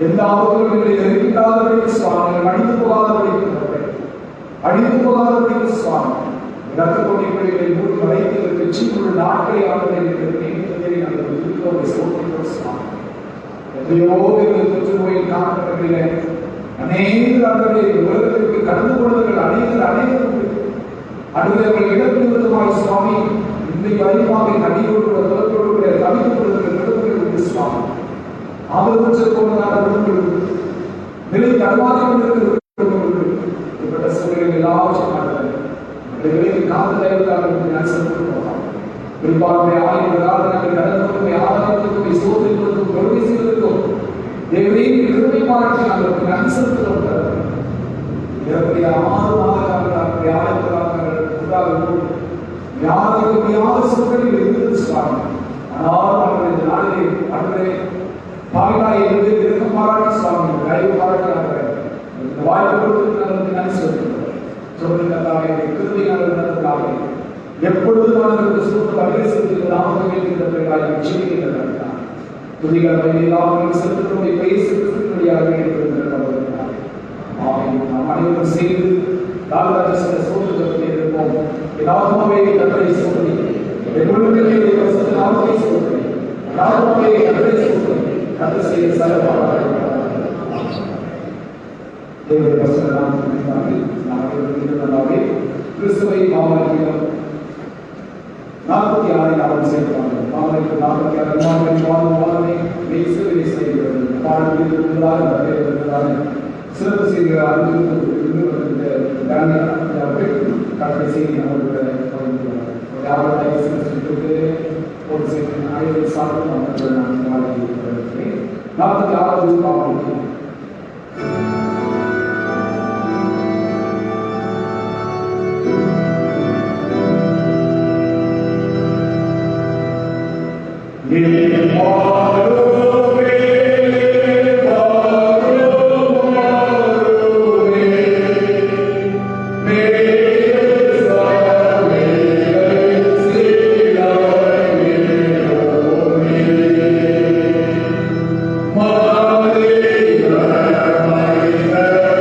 எந்த ஆபத்துகளை எதிர்க்காதபடிக்கு சுவாமி, அழிந்து போகாதபடிக்கு அழிந்து போகாதபடிக்கு சுவாமி, இரத்த கொடிகளை மூடி வளைத்து வெற்றிக்குள்ள நாட்களை ஆண்டுகளை நாங்கள் சோதனை சுவாமி. எத்தனையோ பேர்கள் தொற்று நோயில் காணப்பட்டதில்லை, அநேக உலகத்திற்கு கடந்து கொள்வர்கள் அநேகர்கள் அடுத்தவர்கள் இழப்பு நிறுத்தமாய் சுவாமி, இன்றைக்கு அதிகமாக கண்ணீரோடு தவிர்த்து கொள்வதற்கு சுவாமி ஆதரவற்ற போனதான குடும்பங்கள் நிலை தடுமாறி கொண்டிருக்கிற சூழலில் எல்லாவற்றையும் காதல் நான் செலுத்தலாம். குறிப்பாக ஆலயங்கள் கடந்து ஆதாரத்திற்கும் சோதனைகளுக்கும் தொழுகை செய்வதற்கும் தேவரையும் கிருபை பாராட்டி நாங்கள் நன்றி செலுத்துகிறோம். யாருக்கு முடியாத சூழ்நிலையில் இருந்தது சுவாமி. ஆனால் அவர்கள் இந்த நாளிலே அன்றே பாவினாய் இருந்து இறக்கம் பாராட்டி சுவாமி தயவு பாராட்டி இந்த வாய்ப்பு கொடுத்து நாங்கள் நன்றி செலுத்துகிறோம். சொல்லுங்கள் கிருபை நாங்கள் நடந்ததாக எப்பொழுது நாங்கள் சூழ்நிலை அபிரேசத்தில் நாம வேண்டிய நிச்சயிக்கிறார். துதிகள் வழியில்லாமல் செலுத்தக்கூடிய பேசுவதாக நாம் அனைவரும் சேர்ந்து ராஜராஜ சோதனை இருப்போம். ராஜமாவே கட்டளை சோதனை நாமத்தை சோதனை ராஜமாவே கட்டளை சோதனை கட்டளை செய்ய சரவாக கிறிஸ்துவை மாவட்டம் 46 அவர்கள் சேர்ப்பாங்க. அவர்களுக்கு 46 வாழ்வாளனை மெய்சிலை செய்கிறது பாடல்கள் சிறப்பு செய்கிற கட்டளை செய்தி ஒரு செய்தி சாப்பிட்டு நான் 46 பாவனைக்கு Mother,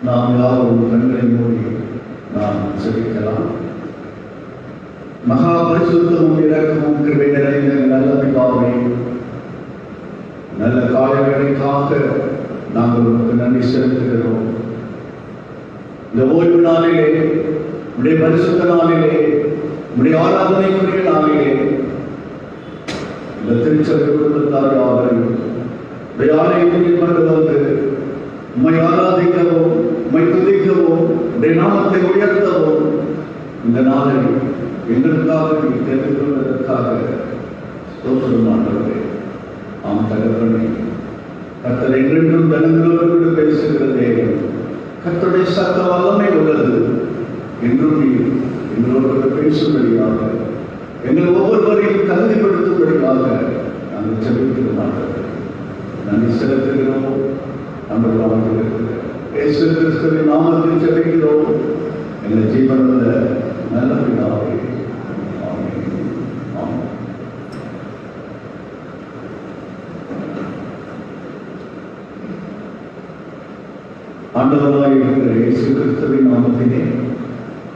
நாம் யாரும் கண்களை மூடி நாம் செபிக்கலாம். மகா பரிசுத்தமும் இரக்கமும் கிருபை நிறைந்த நல்ல பிதாவே, நல்ல காரியங்களுக்காக நாங்கள் உங்களுக்கு நன்றி செலுத்துகிறோம். இந்த ஓய்வு நாளிலே, உடைய பரிசுத்த நாளிலே, உடைய ஆராதனைக்குரிய நாளிலே, இந்த திருச்சபை குடும்பத்தார் யாவரையும் உடைய ஆலயத்தில் கொண்டு வந்து உம்மை ஆராதிக்கவும், உம்மை துதிக்கவும், உடைய நாமத்தை உயர்த்தவும் இந்த நாளை எங்களுக்காக நீ தெரிந்து கொள்வதற்காக ஸ்தோத்திரமானவரே. ஆம் தகப்பனே, கர்த்தர் என்றென்றும் ஜனங்களோடு பேசுகிற தேவன். கர்த்தருடைய சத்த வல்லமை உள்ளது. என்றும் நீ எங்களோடு பேசும்படியாக, எங்கள் ஒவ்வொருவரையும் தகுதிப்படுத்தும்படியாக நாங்கள் ஜெபிக்கிறோம். நன்றி செலுத்துகிறோம். நம்ம இயேசு கிறிஸ்துவின் நாமத்தில் ஜெபிக்கிறோம். எங்கள் ஜீவனுள்ள நல்ல பிதாவே. ஆமென். ஆமென். ஆண்டவராய் இருக்கிற இயேசு கிறிஸ்துவின் நாமத்திலே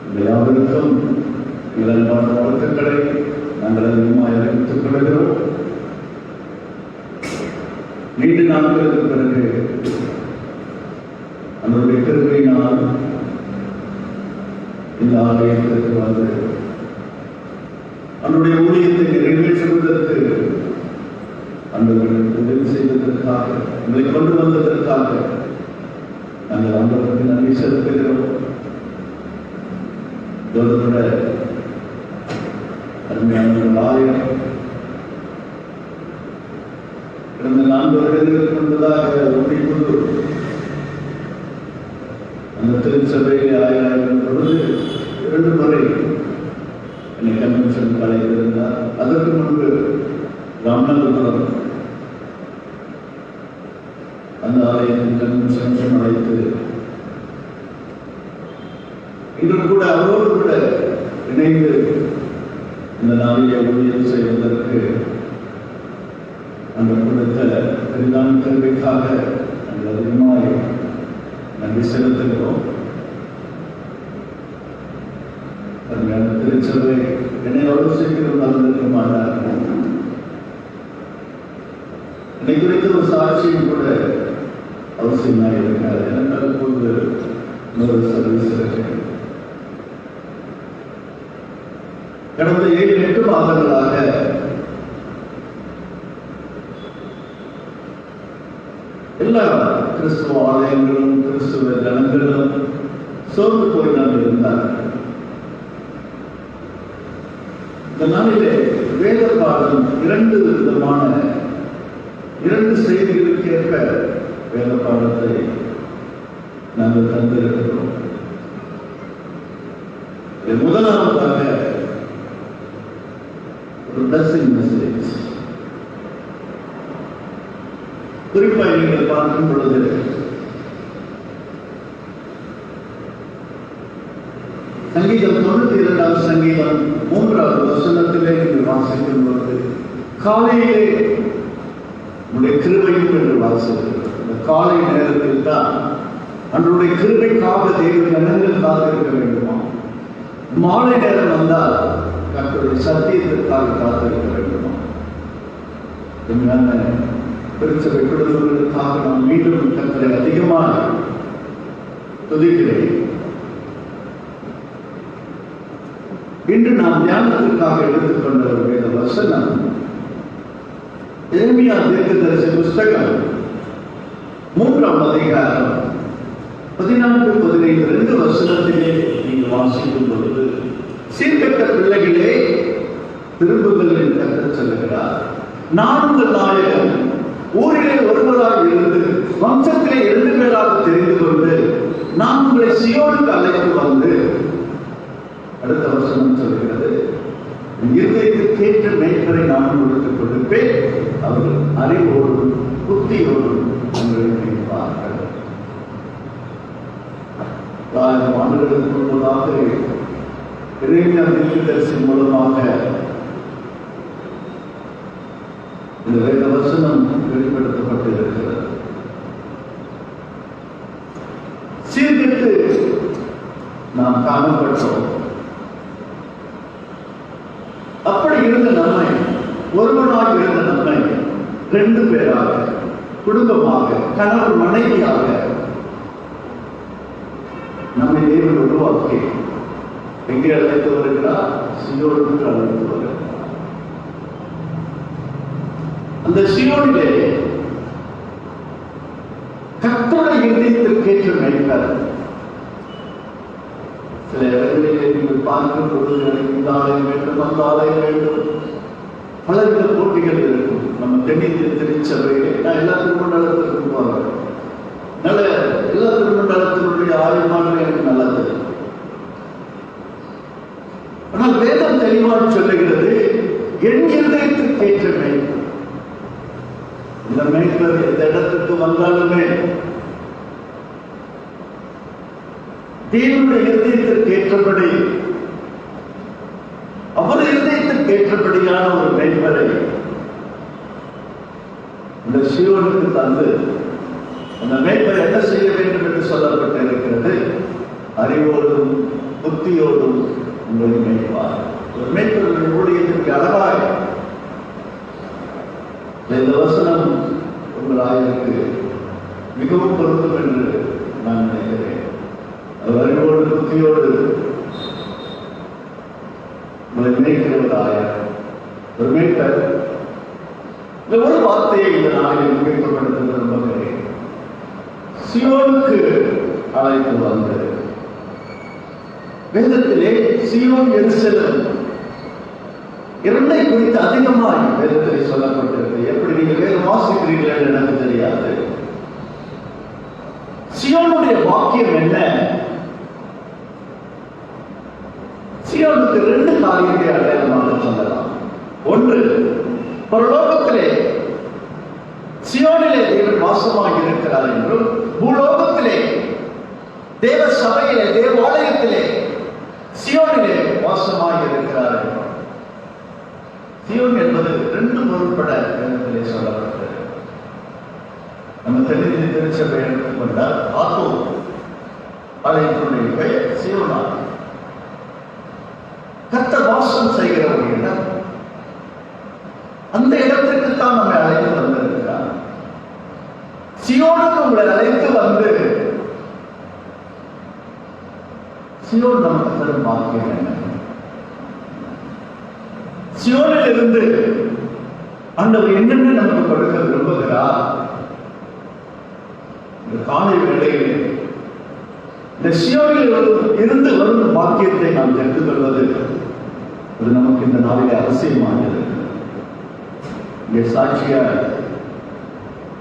இந்த யாவருக்கும் இளமான வாழ்த்துக்களை நாங்கள் அதிகமாக அறிவித்துக் கொள்கிறோம். நீண்ட நாட்களுக்கு பிறகு நம்முடைய கிருபையினால் இந்த ஆலயத்திற்கு வந்து நம்முடைய ஊழியத்தை நிறைவேற்றுவதற்கு அன்பர்களுக்கு உதவி செய்வதற்காக, உங்களை கொண்டு வந்ததற்காக நாங்கள் அன்பர்களுக்கு நன்றி செலுத்துகிறோம். இதோடு அருமையான ஆலயம் கடந்த 4 வருடங்களுக்கு முன்பதாக ஒன்றிக்கொண்டு அந்த திருச்சபையை ஆய்வாளர்கள் பொழுது 2 முறை என்னை கன்வென்ஷன் அழைத்திருந்தார். அதற்கு முன்பு ராமநாதபுரம் அந்த ஆலயத்தின் கன்வென்ஷன் அழைத்து இன்று கூட அவரோடு கூட இணைந்து இந்த நாளிலே ஊழியம் செய்வதற்கு அந்த கொடுத்த பெரிதான கல்விக்காக நாங்கள் அதிகமாக நன்றி செலுத்துகிறோம். அருமையான திருச்சபை என்னை ஆலோசிக்கிறோம் நடந்திருக்க மாட்டார்கள். என்னை குறித்த ஒரு சாட்சியும் கூட அவசியமாக இருக்காது. எனக்கு அதுபோது இன்னொரு சர்வீஸ் இருக்கு. கடந்த 7-8 மாதங்களாக எல்லா கிறிஸ்துவ ஆலயங்களும் கிறிஸ்துவ ஜனங்களும் சோர்ந்து போய் நான் இருந்தார்கள். இந்த நாளிலே வேத பாடம் 2 விதமான 2 செய்திகளுக்கு ஏற்ப வேத பாடத்தை நாங்கள் தந்திருக்கிறோம். முதலாவதாக ஒரு பிளஸிங் மெசேஜ். குறிப்பாக நீங்கள் பார்க்கும் பொழுது சங்கீதம் 92 சங்கீதம் 3வது வசனத்திலே நீங்கள் வாசிக்கும் பொழுது காலையிலே உடைய கிருபையும் என்று வாசிக்கிறோம். இந்த காலை நேரத்தில் தான் அன்றைய கிருபைக்காக தேவன் ஜனங்கள் காத்திருக்க வேண்டுமா? மாலை நேரம் வந்தால் கர்த்தருடைய சத்தியத்திற்காக காத்திருக்க வேண்டுமா? திருச்சபை குடும்பங்களுக்காக நான் மீண்டும் கர்த்தரை அதிகமாக துதிக்கிறேன். இன்று நாம் தியானத்திற்காக எடுத்துக்கொண்ட ஒரு வேத வசனம் எரேமியா தீர்க்கதரிசி புஸ்தகம் 3ஆம் அதிகாரம் 14-15 2 வசனத்திலே நீங்கள் வாசிக்கும் பொழுது, சீர்கெட்ட பிள்ளைகளே திரும்புங்கள் என்று கர்த்தர் சொல்லுகிறார். நான் உங்கள் நாயகன், ஊரிலே ஒருவராக இருந்து வம்சத்திலே 2 பேராக தெரிந்து கொண்டு நான் உங்களை சீயோனுக்கு அழைத்து வந்து, அடுத்த வசனம் சொல்கிறது, இருதயத்திற்கேற்ற மேய்ப்பரை நான் உங்களுக்கு கொடுப்பேன், அவர்கள் அறிவோடும் புத்தியோடும் உங்களை மேய்ப்பார்கள். 1000 ஆண்டுகளுக்கு முன்பதாக எரேமியா தீர்க்கதரிசி மூலமாக இந்த வேத வசனம் வெளிப்படுத்தப்பட்டிருக்கிறது. சீர்கெட்டு நாம் காணப்பட்டோம். அப்படி இருந்த நம்மை, ஒருவனாக இருந்த நம்மை 2 பேராக, குடும்பமாக, கணவன் மனைவியாக நம்மை தேவன் உருவாக்கி எங்கே அழைத்து வருகிறார்? சீயோனுக்கு அழைத்து வருகிறார். அந்த சீயோனிலே கர்த்தருடைய இதயத்திற்கேற்ற மேய்ப்பர். சில இடங்களிலே நீங்கள் பார்க்கும் பொழுது இந்த ஆலயம் வேண்டும், அந்த ஆலயம் வேண்டும், பலவித போட்டிகள் இருக்கும். நம்ம தென்னிந்திய திருச்சபையிலே நான் எல்லா திருமண்டலத்திற்கும் போறேன். நல்ல எல்லா திருமண்டலத்தினுடைய ஆலயமானது எனக்கு நல்லது. ஆனால் வேதம் தெளிவாக சொல்லுகிறது, என் இதயத்திற்கேற்ற மேய்ப்பர். இந்த மேய்ப்பர் எந்த இடத்துக்கு வந்தாலுமே தேவனுடைய இதயத்திற்கு ஏற்றபடி, அவர் இதயத்திற்கு ஏற்றபடியான ஒரு மேய்ப்பரை இந்த சீயோனுக்கு தந்து, அந்த மேய்ப்பர் என்ன செய்ய வேண்டும் என்று சொல்லப்பட்டிருக்கிறது? அறிவோடும் புத்தியோடும் உங்களை மேய்ப்பார். ஒரு மேய்ப்பருடைய ஊழியத்திற்கு அழகாய் இந்த வசனம் உங்கள் ஆயருக்கு மிகவும் பொருத்தம் என்று நான் நினைக்கிறேன். அவர் அறிவோடு புத்தியோடு உங்களை நினைக்கிறவர் ஆயர், ஒரு மேய்ப்பர். இந்த ஒரு வார்த்தையை இந்த நாளில் முக்கியப்படுத்த விரும்புகிறேன். சீயோனுக்கு அழைத்து வந்து, வேதத்திலே சீயோன், எருசலேம் 2 குறித்து அதிகமாக வேதத்திலே சொல்லப்பட்டிருக்கு. எப்படி நீங்கள் வேதம் வாசிக்கிறீர்கள் எனக்கு தெரியாது. சீயோனுடைய வாக்கியம் என்ன? சீயோனுக்கு 2 காரியத்தை அடையாளமாக சொல்லலாம். ஒன்று, பரலோகத்திலே சீயோனிலே தேவன் வாசமாக இருக்கிறார் என்றும், பூலோகத்திலே தேவ சபையிலே, தேவாலயத்திலே சீயோனிலே வாசமாக இருக்கிறார் என்றும். சீயோன் என்பது 2 பொருட்பட வேதத்திலே சொல்லப்பட்டது. நம்ம தென்னிந்திய திருச்சபை எடுத்துக்கொண்டால் ஆத்தோ ஆலயத்தினுடைய பெயர் சீயோனா. கர்த்தர் வாசம் செய்கிற ஒரு இடம். அந்த இடத்திற்கு தான் நம்மை அழைத்து வந்திருக்கிறார். சீயோனுக்கு உங்களை அழைத்து வந்து, சீயோன் நமக்கு தரும் பாக்கியம் என்ன? சீயோனில் இருந்து ஆண்டவர் என்னென்ன நமக்கு கொடுக்க விரும்புகிறார்? இந்த காலை வேளையில் இந்த சீயோனில் இருந்து வரும் பாக்கியத்தை நாம் தெரிந்து கொள்வது அது நமக்கு இந்த நாளிலே அவசியமானது. இங்கே சாட்சியா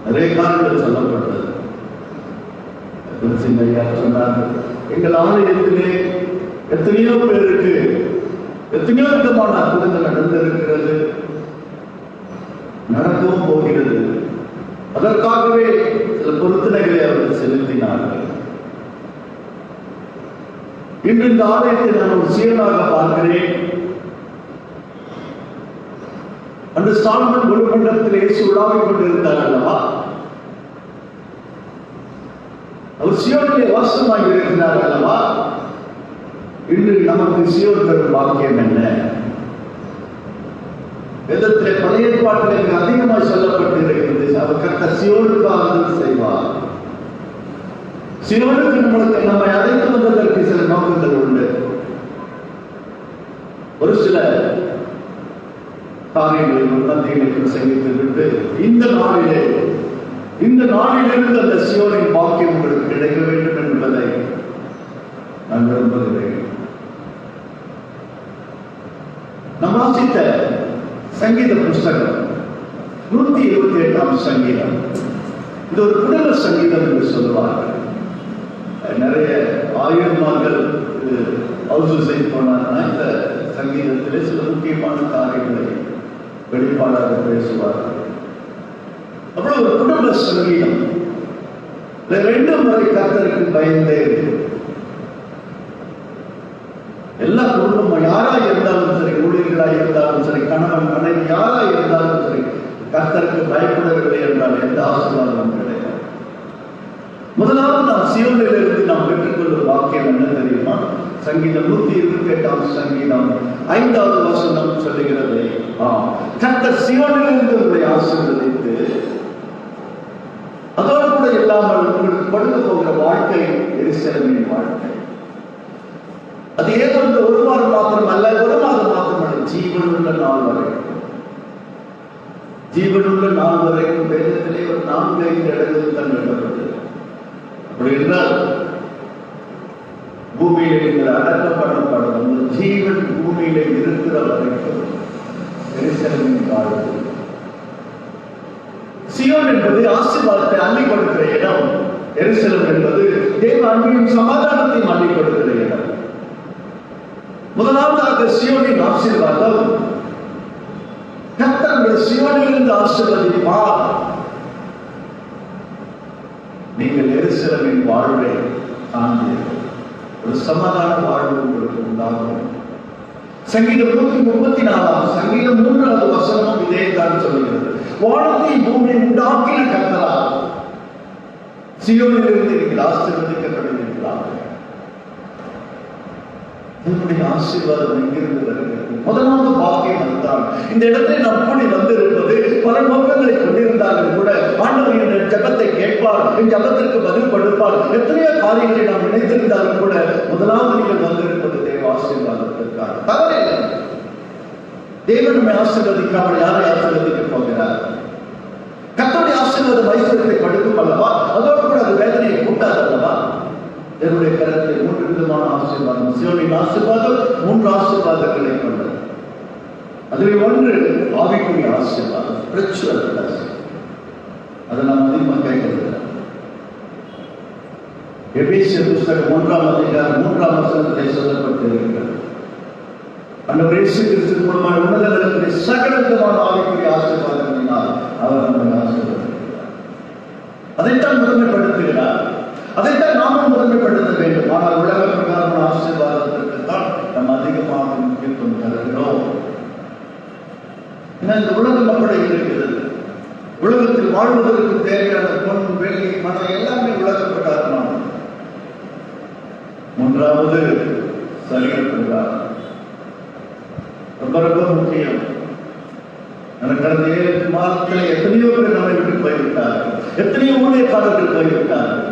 நிறைய காரணங்கள் சொல்லப்பட்டது. ஐயா சொன்னார்கள், எங்கள் ஆலயத்திலே எத்தனையோ பேருக்கு எத்தனையோ விதமான அற்புதங்கள் நடந்திருக்கிறது, நடக்கவும் போகிறது. அதற்காகவே சில பொருத்தனைகளை அவர்கள் செலுத்தினார்கள். இன்று இந்த ஆலயத்தை நான் ஒரு சீரனாக பார்க்கிறேன். அந்த சால்மன் குருமண்டலத்தில் இயேசு உலாவிக் கொண்டிருந்தார் அல்லவா? அவர் சீயோனிலே வாசமாக இருக்கிறார் அல்லவா? இன்று நமக்கு சீயோன் தரும் பாக்கியம் என்ன? வேதத்திலே பழைய ஏற்பாட்டிலே அதிகமாக சொல்லப்பட்டிருக்கிறது. அவர் கர்த்தர் சீயோனுக்காக செய்வார். சீயோனுக்கு நம்மை அழைத்து வந்ததற்கு சில நோக்கங்கள் உண்டு. ஒரு சில காரியங்களை மத்தியில் பிரசங்கித்து விட்டு இந்த நாளிலிருந்து அந்த சியோனின் பாக்கியம் உங்களுக்கு கிடைக்க வேண்டும் என்பதை நான் விரும்புகிறேன். நாம் வாசித்த சங்கீத புஸ்தகம் 128ஆம் சங்கீதம். இது ஒரு குடும்ப சங்கீதம் என்று சொல்லுவார்கள். நிறைய ஆயுர்மார்கள் ஹவுசஸை போனாங்கன்னா இந்த சங்கீதத்திலே சில முக்கியமான காரியங்களை வெளிப்பாடாக பேசுவார்கள். அப்புறம் ஒரு குடும்ப சங்கீதம். 2 முறை கர்த்தருக்கு பயந்தே எல்லா குடும்பமும் யாரா இருந்தாலும் சரி, ஊழியர்களாக இருந்தாலும் சரி, கணவன் மனைவி யாரா இருந்தாலும் சரி, கர்த்தருக்கு பயப்படவில்லை என்றால் எந்த ஆசீர்வாதமும் கிடையாது. முதலாவது நாம் சீயோனிலிருந்து நாம் பெற்றுக்கொள்ளும் வாக்கியம் என்ன தெரியுமா? சங்கீதம் 128ஆம் சங்கீதம் 5வது வசனம் சொல்லுகிறது, கர்த்தர் சீயோனிலிருந்து உங்களை ஆசீர்வதித்து அதோடு கூட இல்லாமல் உங்களுக்கு கொடுக்க போகிற வாழ்க்கை எருசலேமின் வாழ்க்கை. அது ஏதோ ஒரு வாரம் மாத்திரம் அல்ல, ஒரு மாதம் மாத்திரம் அல்ல, ஜீவனுள்ள நாள் வரைக்கும். ஜீவனுள்ள நாள் வரைக்கும் வேதத்திலே ஒரு 4-5 இடங்களில் தான் எழுதப்பட்டது. அப்படி என்றால் பூமியில நீங்கள் அடக்கப்படப்படும் ஜீவன் பூமியில இருக்கிற வரைக்கும் எருசலேமின் வாழ்க்கை. சியோன் என்பது ஆசீர்வாதத்தை அள்ளி கொடுக்கிற இடம். எருசலேம் என்பது தேவ அன்பையும் சமாதானத்தையும் அள்ளி கொடுக்கிற இடம். முதலாவதாக சியோனின் ஆசீர்வாதம், கர்த்தர் சியோனிலிருந்து ஆசீர்வதிப்பார். நீங்கள் எருசலேமின் வாழ்வை காண்பீர்கள். ஒரு சமாதான வாழ்வு உங்களுக்கு உண்டாகும். சங்கீதம் 134 சங்கீதம் 3வது வசனம் இதே தான் சொல்கிறது. வானத்தை பூமியை உண்டாக்கின கர்த்தரால் சியோனிலிருந்து நீங்கள் ஆசீர்வதிக்கப்படுவீர்களா? என்னுடைய ஆசீர்வாதம் எங்கிருந்து வருகிறது? முதலாவது பாக்கியம் அதுதான். இந்த இடத்தை நம்பி வந்திருப்பது பல நோக்கங்களை கொண்டிருந்தாலும் கூட ஆண்டவர் என் ஜபத்தை கேட்பார், என் ஜபத்திற்கு பதில் கொடுப்பார். எத்தனையோ காரியங்களை நாம் நினைத்திருந்தாலும் கூட முதலாவது நீங்கள் வந்திருப்பது தேவ ஆசீர்வாதத்திற்காக. தவறில்லை. தேவன் நம்மை ஆசீர்வதிக்காமல் யாரை ஆசீர்வதிக்க போகிறார்? கர்த்தருடைய ஆசீர்வாதம் ஐஸ்வர்யத்தை கொடுக்கும் அல்லவா? அதோடு கூட அது வேதனையை கூட்டாது அல்லவா? என்னுடைய கருத்தில் 3 விதமான ஆசீர்வாதம். சியோனின் ஆசீர்வாதம் 3 ஆசீர்வாதங்களை கொண்டது. அதில் ஒன்று ஆவிக்குரிய ஆசீர்வாதம், ஸ்பிரிச்சுவல் பிளஸிங். அதை நாம் அதிகமாக கைக்கொள்கிறோம். எபேசியர் புஸ்தகம் 1ஆம் அதிகாரம் 3ஆம் வசனத்திலே சொல்லப்பட்டிருக்கிறது. ஆண்டவர் இயேசு கிறிஸ்து மூலமாக உன்னதங்களிலே சகல விதமான ஆவிக்குரிய ஆசீர்வாதங்களினால் அவர் நம்மை ஆசீர்வதிக்கிறார். அதைத்தான் முதன்மைப்படுத்துகிறார். அதைத்தான் நாமும் முதன்மைப்படுத்த வேண்டும். ஆனால் உலக பிரகாரமான ஆசீர்வாதத்திற்கு தான் நாம் அதிகமாக முக்கியத்துவம் தருகிறோம். இந்த உலகம் அப்படி இருக்கிறது. உலகத்தில் வாழ்வதற்கு தேவையான பொன், வெள்ளி, மனம் எல்லாமே உலக பிரகாரமானது. 3வது சரீர பிரகாரம் ரொம்ப ரொம்ப முக்கியம். கடந்த 7 மாதத்தில் எத்தனையோ பேர் நம்மை விட்டு போய்விட்டார்கள். எத்தனையோ ஊழியக்காரர்கள் போய்விட்டார்கள்.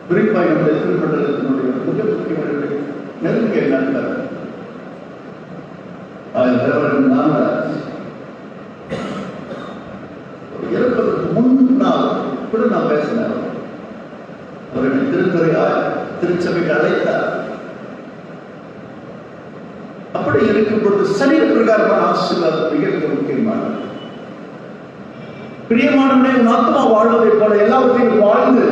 குறிப்பாக நம்முடைய திருமண்டலத்தினுடைய மிக முக்கியமான நெருங்கிய நண்பர் இறப்பதற்கு முன்னால் கூட நான் பேசினேன். அவருடைய திருத்துறையாய் திருச்சபைக்கு அழைத்தார். அப்படி இருக்கும் பொழுது சரீர பிரகாரமான ஆசீர்வாதம் மிக மிக முக்கியமானது. பிரியமானவனே, உன் ஆத்மா வாழ்வதை போல எல்லாவற்றையும் வாழ்ந்து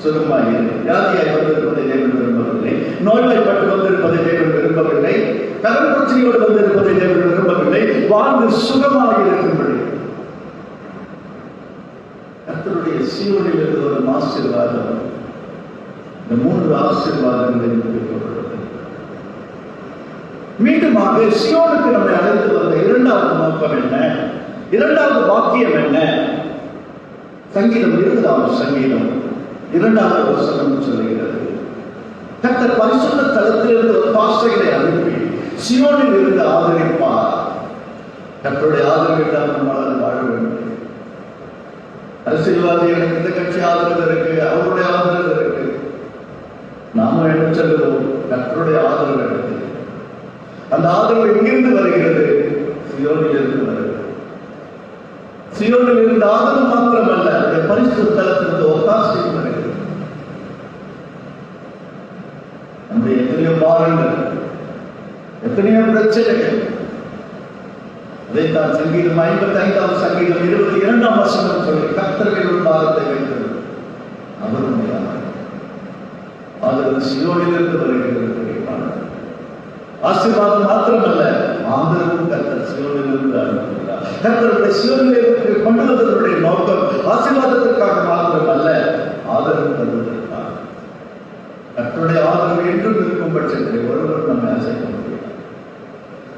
சுகமாய் வியாதியாய் வந்திருப்பதை தேவன் விரும்பவில்லை. நோய்வாய்ப்பட்டு வந்திருப்பதை தேவன் விரும்பவில்லை. கடன் பிரச்சனையோடு வந்திருப்பதை தேவன் விரும்பவில்லை. வாழ்ந்து சுகமாக இருக்கும்படி கர்த்தருடைய சீயோனில் இருந்து ஒரு ஆசீர்வாதம். இந்த 3 ஆசீர்வாதங்களை கொடுக்கப்படுகிறது. மீண்டுமாக சியோனுக்கு நம்மை அழைத்து வந்த 2வது நோக்கம் என்ன? 2வது வாக்கியம் என்ன? சங்கீதம் 20ஆம் சங்கீதம் 2வது வசனம் சொல்லுகிறது, கர்த்தர் பரிசுத்த தலத்திலிருந்து ஒரு பாஸ்டரை அனுப்பி சியோனில் இருந்து ஆதரிப்பார். கர்த்தருடைய ஆதரவிட்டால் நம்மளால் வாழ வேண்டும். அரசியல்வாதி எனக்கு இந்த கட்சி ஆதரவு இருக்கு, அவருடைய ஆதரவு இருக்கு. நாம என்ன சொல்லுவோம்? கர்த்தருடைய ஆதரவு இருக்கு. அந்த ஆதரவு எங்கிருந்து வருகிறது? சியோனில் இருந்து வருகிறது. சியோனில் இருந்து ஆதரவு மாத்திரமல்ல, அந்த பரிசுத்த தலத்திலிருந்து ஒத்தாசையும் வருகிறது. அந்த எத்தனையோ பாரங்கள், எத்தனையோ பிரச்சனைகள். அதைத்தான் சங்கீதம் 55 சங்கீதம் 22 சொல்லி கர்த்தரில் உள்ள பாரத்தை வைத்தது அவருடைய ஆதரவு சியோனிலிருந்து வருகிறது. ஆசீர்வாதம் மாத்திரமல்ல, ஆதரவும் கர்த்தர் சியோனிலிருந்து அனுப்புகிறார். கர்த்தருடைய சியோனிலிருந்து கொண்டு வந்ததனுடைய நோக்கம் ஆசீர்வாதத்திற்காக மாத்திரமல்ல, ஆதரவு தருவதற்காக. கர்த்தருடைய ஆதரவு என்றும் இருக்கும் பட்சத்தில் ஒருவர் நம்மை அசைக்க முடியாது.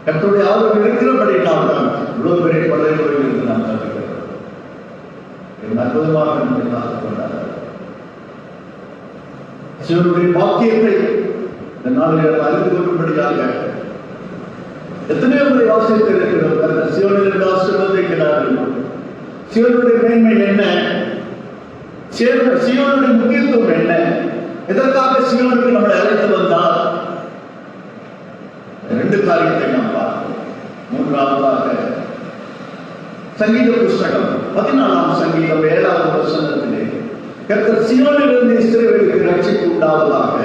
கர்த்தருடைய ஆதரவு இருக்கிறபடினால் தான் இவ்வளவு பெரிய படைகளில் இருந்து நாம் தப்பிக்கிறோம். அற்புதமாக நம்மை காத்துக் கொண்டார். சிவனுடைய பாக்கியத்தை இந்த நாளில் அறிந்து கொள்ளும்படியாக எத்தனையோ முறை வாசித்து இருக்கிறோம். கர்த்தர் சியோனிலிருந்து ஆசீர்வதிக்கிறார்கள். சியோனுடைய மேன்மை என்ன? சியோனுடைய முக்கியத்துவம் என்ன? எதற்காக சியோனுக்கு நம்மளை அழைத்து வந்தார்? ரெண்டு காரியத்தை நாம் பார்ப்போம். மூன்றாவதாக சங்கீத புஸ்தகம் 14 சங்கீதம் 7வது வசனத்திலே கர்த்தர் சியோனிலிருந்து இஸ்ரவேலுக்கு ரட்சிப்பு உண்டாவதாக.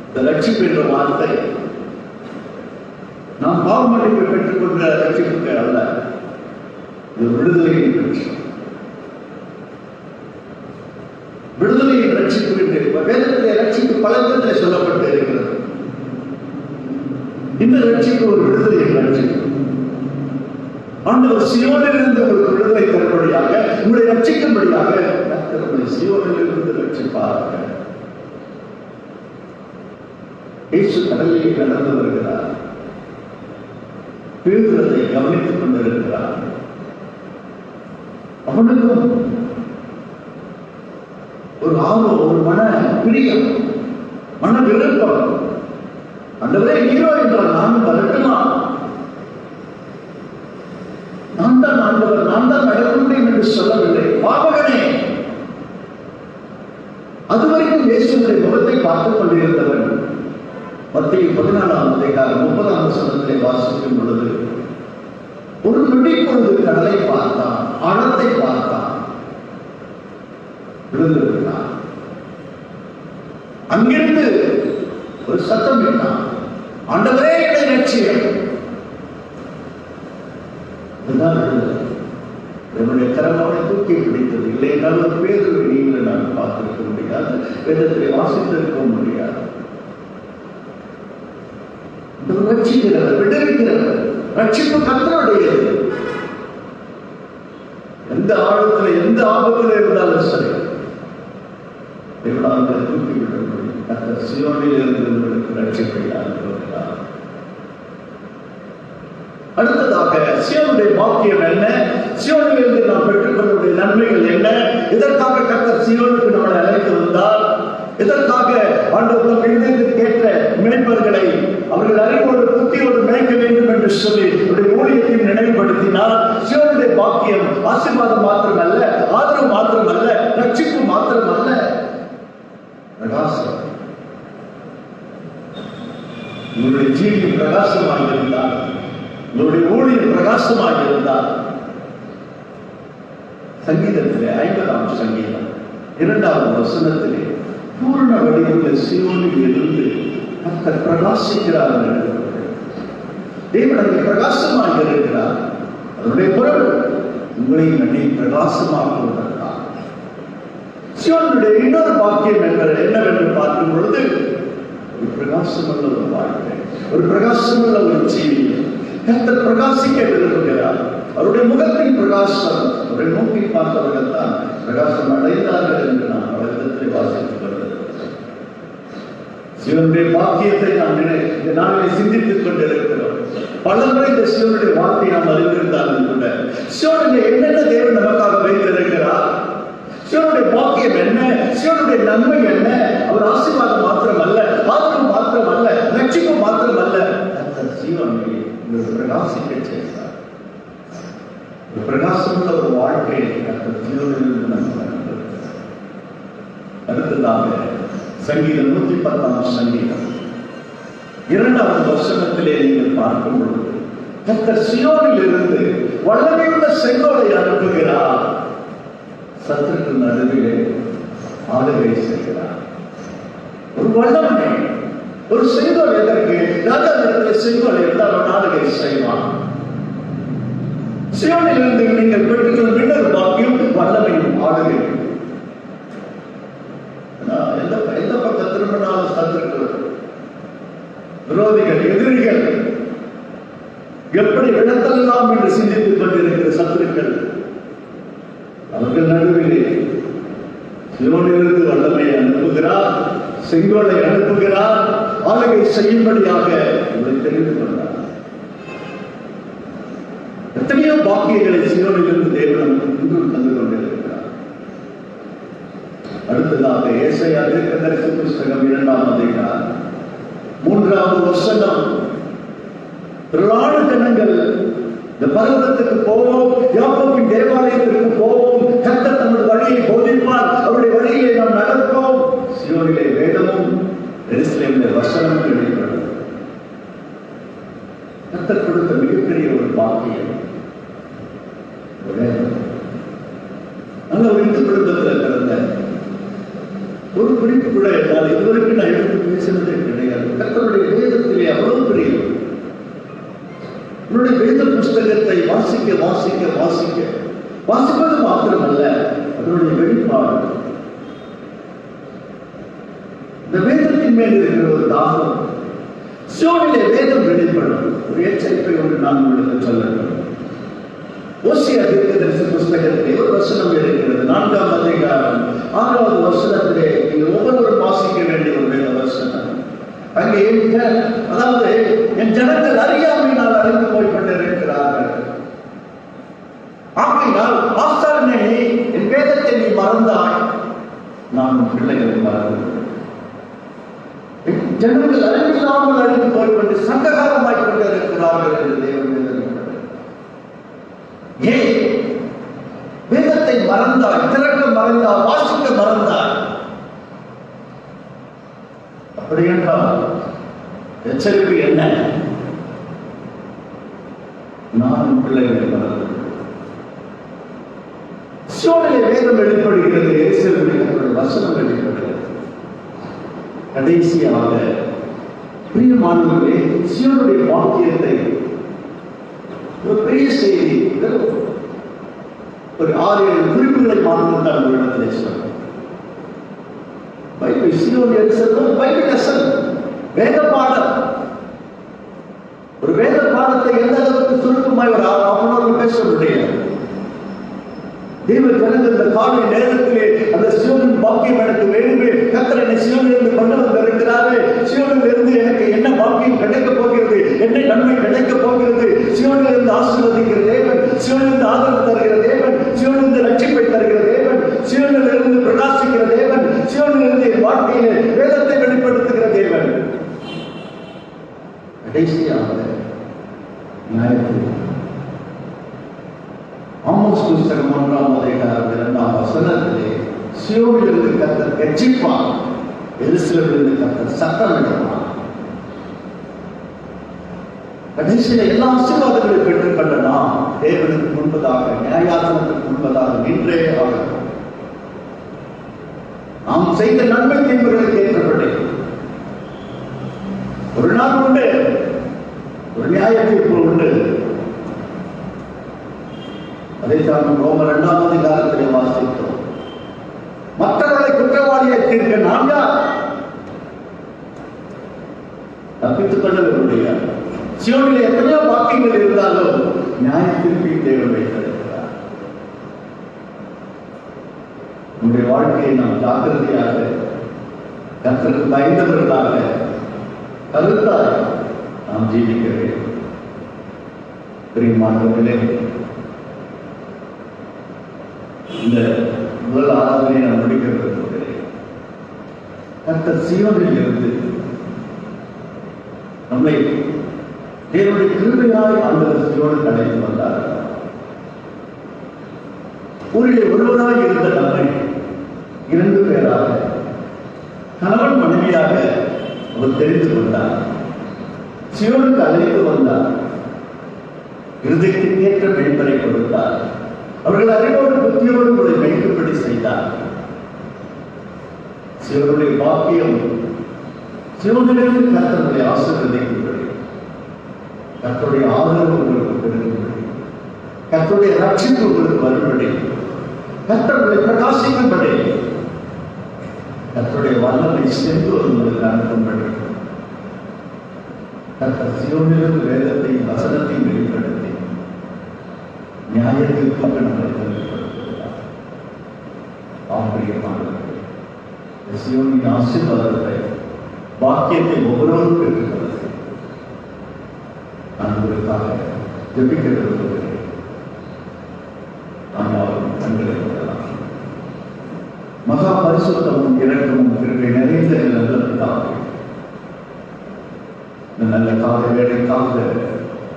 இந்த ரட்சிப்பு என்ற வார்த்தை நாம் பாவமன்னிப்பை பெற்றுக் கொண்ட ரட்சிப்புக்கு அல்ல, இது விடுதலையின் ரட்சிப்பு. விடுதலையின் ரட்சிப்பு என்று வேதத்திலே ரட்சிப்பு பல விதத்திலே சொல்லப்பட்டு இருக்கிறது. இந்த ரட்சிப்பு ஒரு விடுதலையின் ரட்சிப்பு. ஆண்டவர் சியோனிலிருந்து ஒரு விடுதலை தரும்படியாக, உங்களை ரட்சிக்கும்படியாக கர்த்தர் சியோனிலிருந்து ரட்சிப்பார்கள். இயேசு கடலிலே நடந்து வருகிறார். பேதுருவை கவனித்துக் கொண்டிருக்கிறார். அவனுக்கும் ஒரு ஆர்வம், ஒரு மன பிரியம், மன விருப்பம். ஆண்டவரே, ஹீரோ என்றால் நான் வரட்டுமா? நான் தான் ஆண்டவர், நான் தான் நடக்க முடியும் என்று சொல்லவில்லை. பாவகனே, அதுவரைக்கும் இயேசுவினுடைய முகத்தை பார்த்துக் கொண்டிருந்தவன் மத்திய 14 அதிகாரம் 30 வசனத்திலே வாசிக்கும் பொழுது ஒரு நொடி பொழுது கடலை பார்த்தான், ஆழத்தை பார்த்தான், விழுந்திருந்தான். அங்கிருந்து ஒரு சத்தம் இட்டான், ஆண்டவரே என்னை ரட்சியும். என்னுடைய கரமாவை தூக்கி பிடித்தது. இல்லை என்றால் ஒரு பேரு நீங்கள் நான் பார்த்திருக்க முடியாது, வேதத்தை வாசித்திருக்க முடியாது. ரட்சிக்கிறவர், விடுவிக்கிறவர். ரட்சிப்பு கர்த்தருடையது. எந்த ஆழத்தில் எந்த ஆபத்தில் இருந்தாலும் சரி, எவ்வளவு தூக்கி விட முடியும். கர்த்தர் சியோனில் இருந்து உங்களுக்கு ரட்சிப்பை அனுப்புகிறார். அடுத்ததாக சியோனுடைய பாக்கியம் என்ன? சியோனில் இருந்து நாம் பெற்றுக்கொள்ளக்கூடிய நன்மைகள் என்ன? இதற்காக கர்த்தர் சியோனுக்கு நம்மளை அழைத்து வந்தார். இதற்காக ஆண்டவர் கேட்ட மேய்ப்பர்களை அவர்கள் அறிவோடு புத்தியோடு மேய்க்க வேண்டும் என்று சொல்லி ஊழியத்தை நினைவுபடுத்தினார். சியோனுடைய பாக்கியம் ஆசீர்வாதம் மாத்திரமல்ல, ஆதரவு மாத்திரமல்ல, ரட்சிப்பு மாத்திரமல்ல, பிரகாசம். உங்களுடைய ஜீவியம் பிரகாசமாக இருந்தால், உங்களுடைய ஊழியம் பிரகாசமாக இருந்தால், சங்கீதத்திலே 50 சங்கீதம் 2வது வசனத்திலே பூர்ண வடிவத்தில் சியோனில் இருந்து கர்த்தர் பிரகாசிக்கிறார். தேவனுடைய பிரகாசமாக இருக்கிறார். அதனுடைய பொருள் உங்களை நடி பிரகாசமாக்குவதற்காக. சியோனுடைய இன்னொரு பாக்கியம் என்னவென்று பார்க்கும் பொழுது, ஒரு பிரகாசமுள்ள ஒரு வாழ்க்கை, ஒரு பிரகாசமுள்ள ஒரு ஜீவியம். கர்த்தர் பிரகாசிக்க விரும்புகிறார். அவருடைய முகத்தின் பிரகாசம், அவரை நோக்கி பார்த்தவர்கள் தான் பிரகாசம் அடைந்தார்கள் என்று நாம் பலவிதத்தை வாசித்துக் கொள்கிறோம். சிவனுடைய பாக்கியத்தை நாம் இந்த நாளிலே சிந்தித்துக் கொண்டிருக்கிறோம். பலமுறை இந்த சிவனுடைய வார்த்தை நாம் அறிந்திருந்தாலும் கூட, சிவனுடைய என்னென்ன தேவன் நமக்காக வைத்திருக்கிறார், சிவனுடைய பாக்கியம் என்ன, சிவனுடைய நன்மை என்ன, அவர் ஆசீர்வாதம் மாத்திரமல்ல, ஆதரவு மாத்திரமல்ல, ரட்சிப்பு மாத்திரமல்ல, அந்த சிவனை பிரகாசிக்க செய்தார். பிரகாசமுள்ள ஒரு வாழ்க்கையை அந்த சிவனிலிருந்து நம்ம அடுத்ததாக சங்கீதம் 110 சங்கீதம் 2வது வசனத்திலே நீங்கள் பார்க்கும் பொழுது கர்த்தர் சீயோனில் இருந்து வல்லமையுள்ள செங்கோலை அனுப்புகிறார், சத்துருக்கள் நடுவிலே ஆளுகை செய்கிறார். ஒரு வல்லமை, ஒரு செங்கோல் எதற்கு? ராஜாவிடத்தில் செங்கோல் இருந்தால் ஆளுகை செய்வான். சீயோனில் இருந்து நீங்கள் பெற்றுக்கொள்ளும் இன்னொரு பாக்கியம் வல்லமையும் ஆளுகை. எந்த பக்கம் திரும்பினாலும் சத்துருக்கள், விரோதிகள், எதிரிகள் எப்படி விடத்தலாம் என்று சிந்தித்துக் கொண்டிருக்கிற சத்துருக்கள், அவர்கள் நடுவிலே சீயோனிலிருந்து வல்லமையை அனுப்புகிறார், செங்கோலை அனுப்புகிறார், ஆளுகை செய்யும்படியாக இவரை தெரிந்து கொண்டார். எத்தனையோ பாக்கியங்களை சீயோனிலிருந்து தேவன் இன்றும் தந்து கொண்டிருக்கிறார். அடுத்ததாக ஏசாயா தீர்க்கதரிசி புஸ்தகம் 2ஆம் அதிகாரம் 3வது வசனம். திரளான ஜனங்கள் இந்த பர்வதத்துக்கு போவோம், யாக்கோபின் தேவாலயத்திற்கு போவோம், கர்த்தர் தமது வழியை போதிப்பார், அவருடைய வழியை நாம் நடப்போம். சீயோனிலே வேதமும் எருசலேமிலே வசனமும் வெளிப்படும். கர்த்தர் கொடுத்த மிகப்பெரிய ஒரு பாக்கியம். நல்ல ஒரு இந்து குடும்பத்தில் பிறந்த ஒரு குறிப்பு கூட என்றால் இதுவரைக்கும் நான் எடுத்து பேசினதே கிடையாது. கர்த்தருடைய வேதத்திலே அவ்வளவு பெரிய உன்னுடைய வேத புஸ்தகத்தை வாசிக்க வாசிக்க வாசிக்க வாசிப்பது மாத்திரமல்ல, அதனுடைய வெளிப்பாடு, இந்த வேதத்தின் மேல் இருக்கிற ஒரு தாகம். சீயோனிலே வேதம் வெளிப்படும். ஒரு எச்சரிப்பை ஒன்று நான் உங்களுக்கு சொல்லணும். ஓசியா தீர்க்கதரிசி புஸ்தகத்திலே ஒரு வசனம் இருக்கிறது, 4ஆம் அதிகாரம் 6வது வசனத்திலே நீங்கள் ஒவ்வொருவரும் வாசிக்க வேண்டிய ஒரு வேத வசனம். அங்கே அதாவது என் ஜனங்கள் அறியாமையினால் அறிந்து போய் கொண்டிருக்கிறார்கள். ஆகையினால் ஆசாரனே, என் வேதத்தை நீ மறந்தாய், நான் உன் பிள்ளைகளை மறந்தேன். ஜனங்கள் அறிவில்லாமல் அறிந்து போய் கொண்டு சங்ககாரமாய் கொண்டிருக்கிறார்கள் என்று தேவன் ஏன் வேதத்தை மறந்தாய், திறக்க மறந்தாய், வாசிக்க மறந்தாய். அப்படி என்றால் எச்சரிக்கை என்ன? நான் பிள்ளைகளை மறந்தேன். சீயோனிலே வேதம் வெளிப்படுகிறது, எருசலேமிலே வசனம் வெளிப்படுகிறது. கடைசியாக பிரியமானவர்களே, சீயோனுடைய வாக்கியத்தை ஒரு பெரிய செய்தி, ஒரு 6-7 குறிப்புகளை மாற்றம் தான் ஒரு இடத்திலே சொல்றேன். பைபிள் சீயோன் எருசலேம் பைபிள் லெசன், வேத பாடம். ஒரு வேத பாடத்தை எந்த அளவுக்கு சுருக்கமாய் ஒரு அவனோடு பேச முடியாது. தேவ ஜனங்கள் இந்த காலை நேரத்திலே அந்த சீயோனின் பாக்கியம் எனக்கு வேண்டுமே, கர்த்தர் என்னை சீயோனிலிருந்து கொண்டு வந்திருக்கிறாரே, சீயோனிலிருந்து எனக்கு என்ன பாக்கியம் கிடைக்கப் போகிறது, என்ன நன்மை கிடைக்கப் போகிறது, சீயோனிலிருந்து ஆசீர்வதிக்கிற தேவன், சீயோனிலிருந்து ஆதரவு தருகிற தேவன், சீயோனிலிருந்து ரட்சிப்பை தருகிற தேவன், சீயோனிலிருந்து பிரகாசிக்கிற தேவன், சீயோனிலிருந்து என் வாழ்க்கையிலே வேதத்தை வெளிப்படுத்துகிற தேவன். கடைசியாக நியாயத்தீர்ப்பு. ஆமோஸ் புஸ்தகம் 1ஆம் அதிகாரம் 2ஆம் வசனத்திலே சீயோனிலிருந்து கர்த்தர் கர்ஜிப்பார், எருசலேமிலிருந்து கர்த்தர் சத்தமிடுவார். கடைசியில எல்லா ஆசீர்வாதங்களையும் பெற்றுக்கொண்ட நாம் தேவனுக்கு முன்பதாக, நியாயாசனத்துக்கு முன்பதாக நின்றே ஆகும். நாம் செய்த நன்மை தீமைகளுக்கு ஏற்றபடி ஒரு நாள் உண்டு, ஒரு நியாய தீர்ப்பு உண்டு. அதைத்தான் ரோமர் 2ஆம் அதிகாரத்திலே வாசித்தோம். மற்றவர்களை குற்றவாளியை தீர்க்க நாம் யார்? தப்பித்துக் கொள்ள முடியாது. சீயோனிலே எத்தனையோ வாக்கியங்கள் இருந்தாலும் நியாய தீர்ப்பை தேவன் வைத்திருக்கிறார். நம்முடைய வாழ்க்கையை நாம் ஜாக்கிரதையாக, கர்த்தருக்கு பயந்தவர்களாக, கருத்தாய் நாம் ஜீவிக்க வேண்டும். பிரியமானவர்களே, இந்த முதல் ஆராதனை நான் முடிக்க விரும்புகிறேன். கர்த்தர் சீயோனில் இருந்து நம்மை தேவனுடைய கிருபையாய் ஆண்டவர் சீயோனுக்கு அழைத்து வந்தார். ஊரிலே ஒருவராய் இருந்த நம்மை 2 பேராக, கணவன் மனைவியாக அவர் தெரிந்து கொண்டார். சியோனுக்கு அழைத்து வந்தார். இருதயத்திற்கேற்ற மேம்பரை கொடுத்தார். அவர்கள் அறிவோடு புத்தியோடு உங்களை வைக்கும்படி செய்தார். சிவனுடைய பாக்கியம் சிவனிலிருந்து கர்த்தருடைய ஆசீர்வதிக்கும்படி, கர்த்தருடைய ஆதரவு உங்களுக்கு பெறும்படி, கர்த்தருடைய ரட்சிப்பு உங்களுக்கு வரும்படி, கர்த்தருடைய பிரகாசிக்கும்படி, கர்த்தருடைய வல்லமை சென்று உங்களுக்கு அனுப்பும்படி, கர்த்தர் சியோனிலிருந்து வேதத்தையும் வசனத்தையும் வெளிப்படுத்தி நியாயத்திற்கு நம்மை தகுதிப்படுத்துகிறார். ஆம்பிரியமானவர்கள், சியோனின் ஆசீர்வாதத்தை பாக்கியத்தை ஒவ்வொருவரும் பெற்றுக்கிறது. நான் உங்களுக்காக ஜெபிக்க விரும்புகிறேன். ஆனால் கண்களை கொள்ளலாம். மகா பரிசுத்தமும் இரக்கமும் கிருபை நிறைந்த நல்ல பிதாவே, இந்த நல்ல கால வேலைக்காக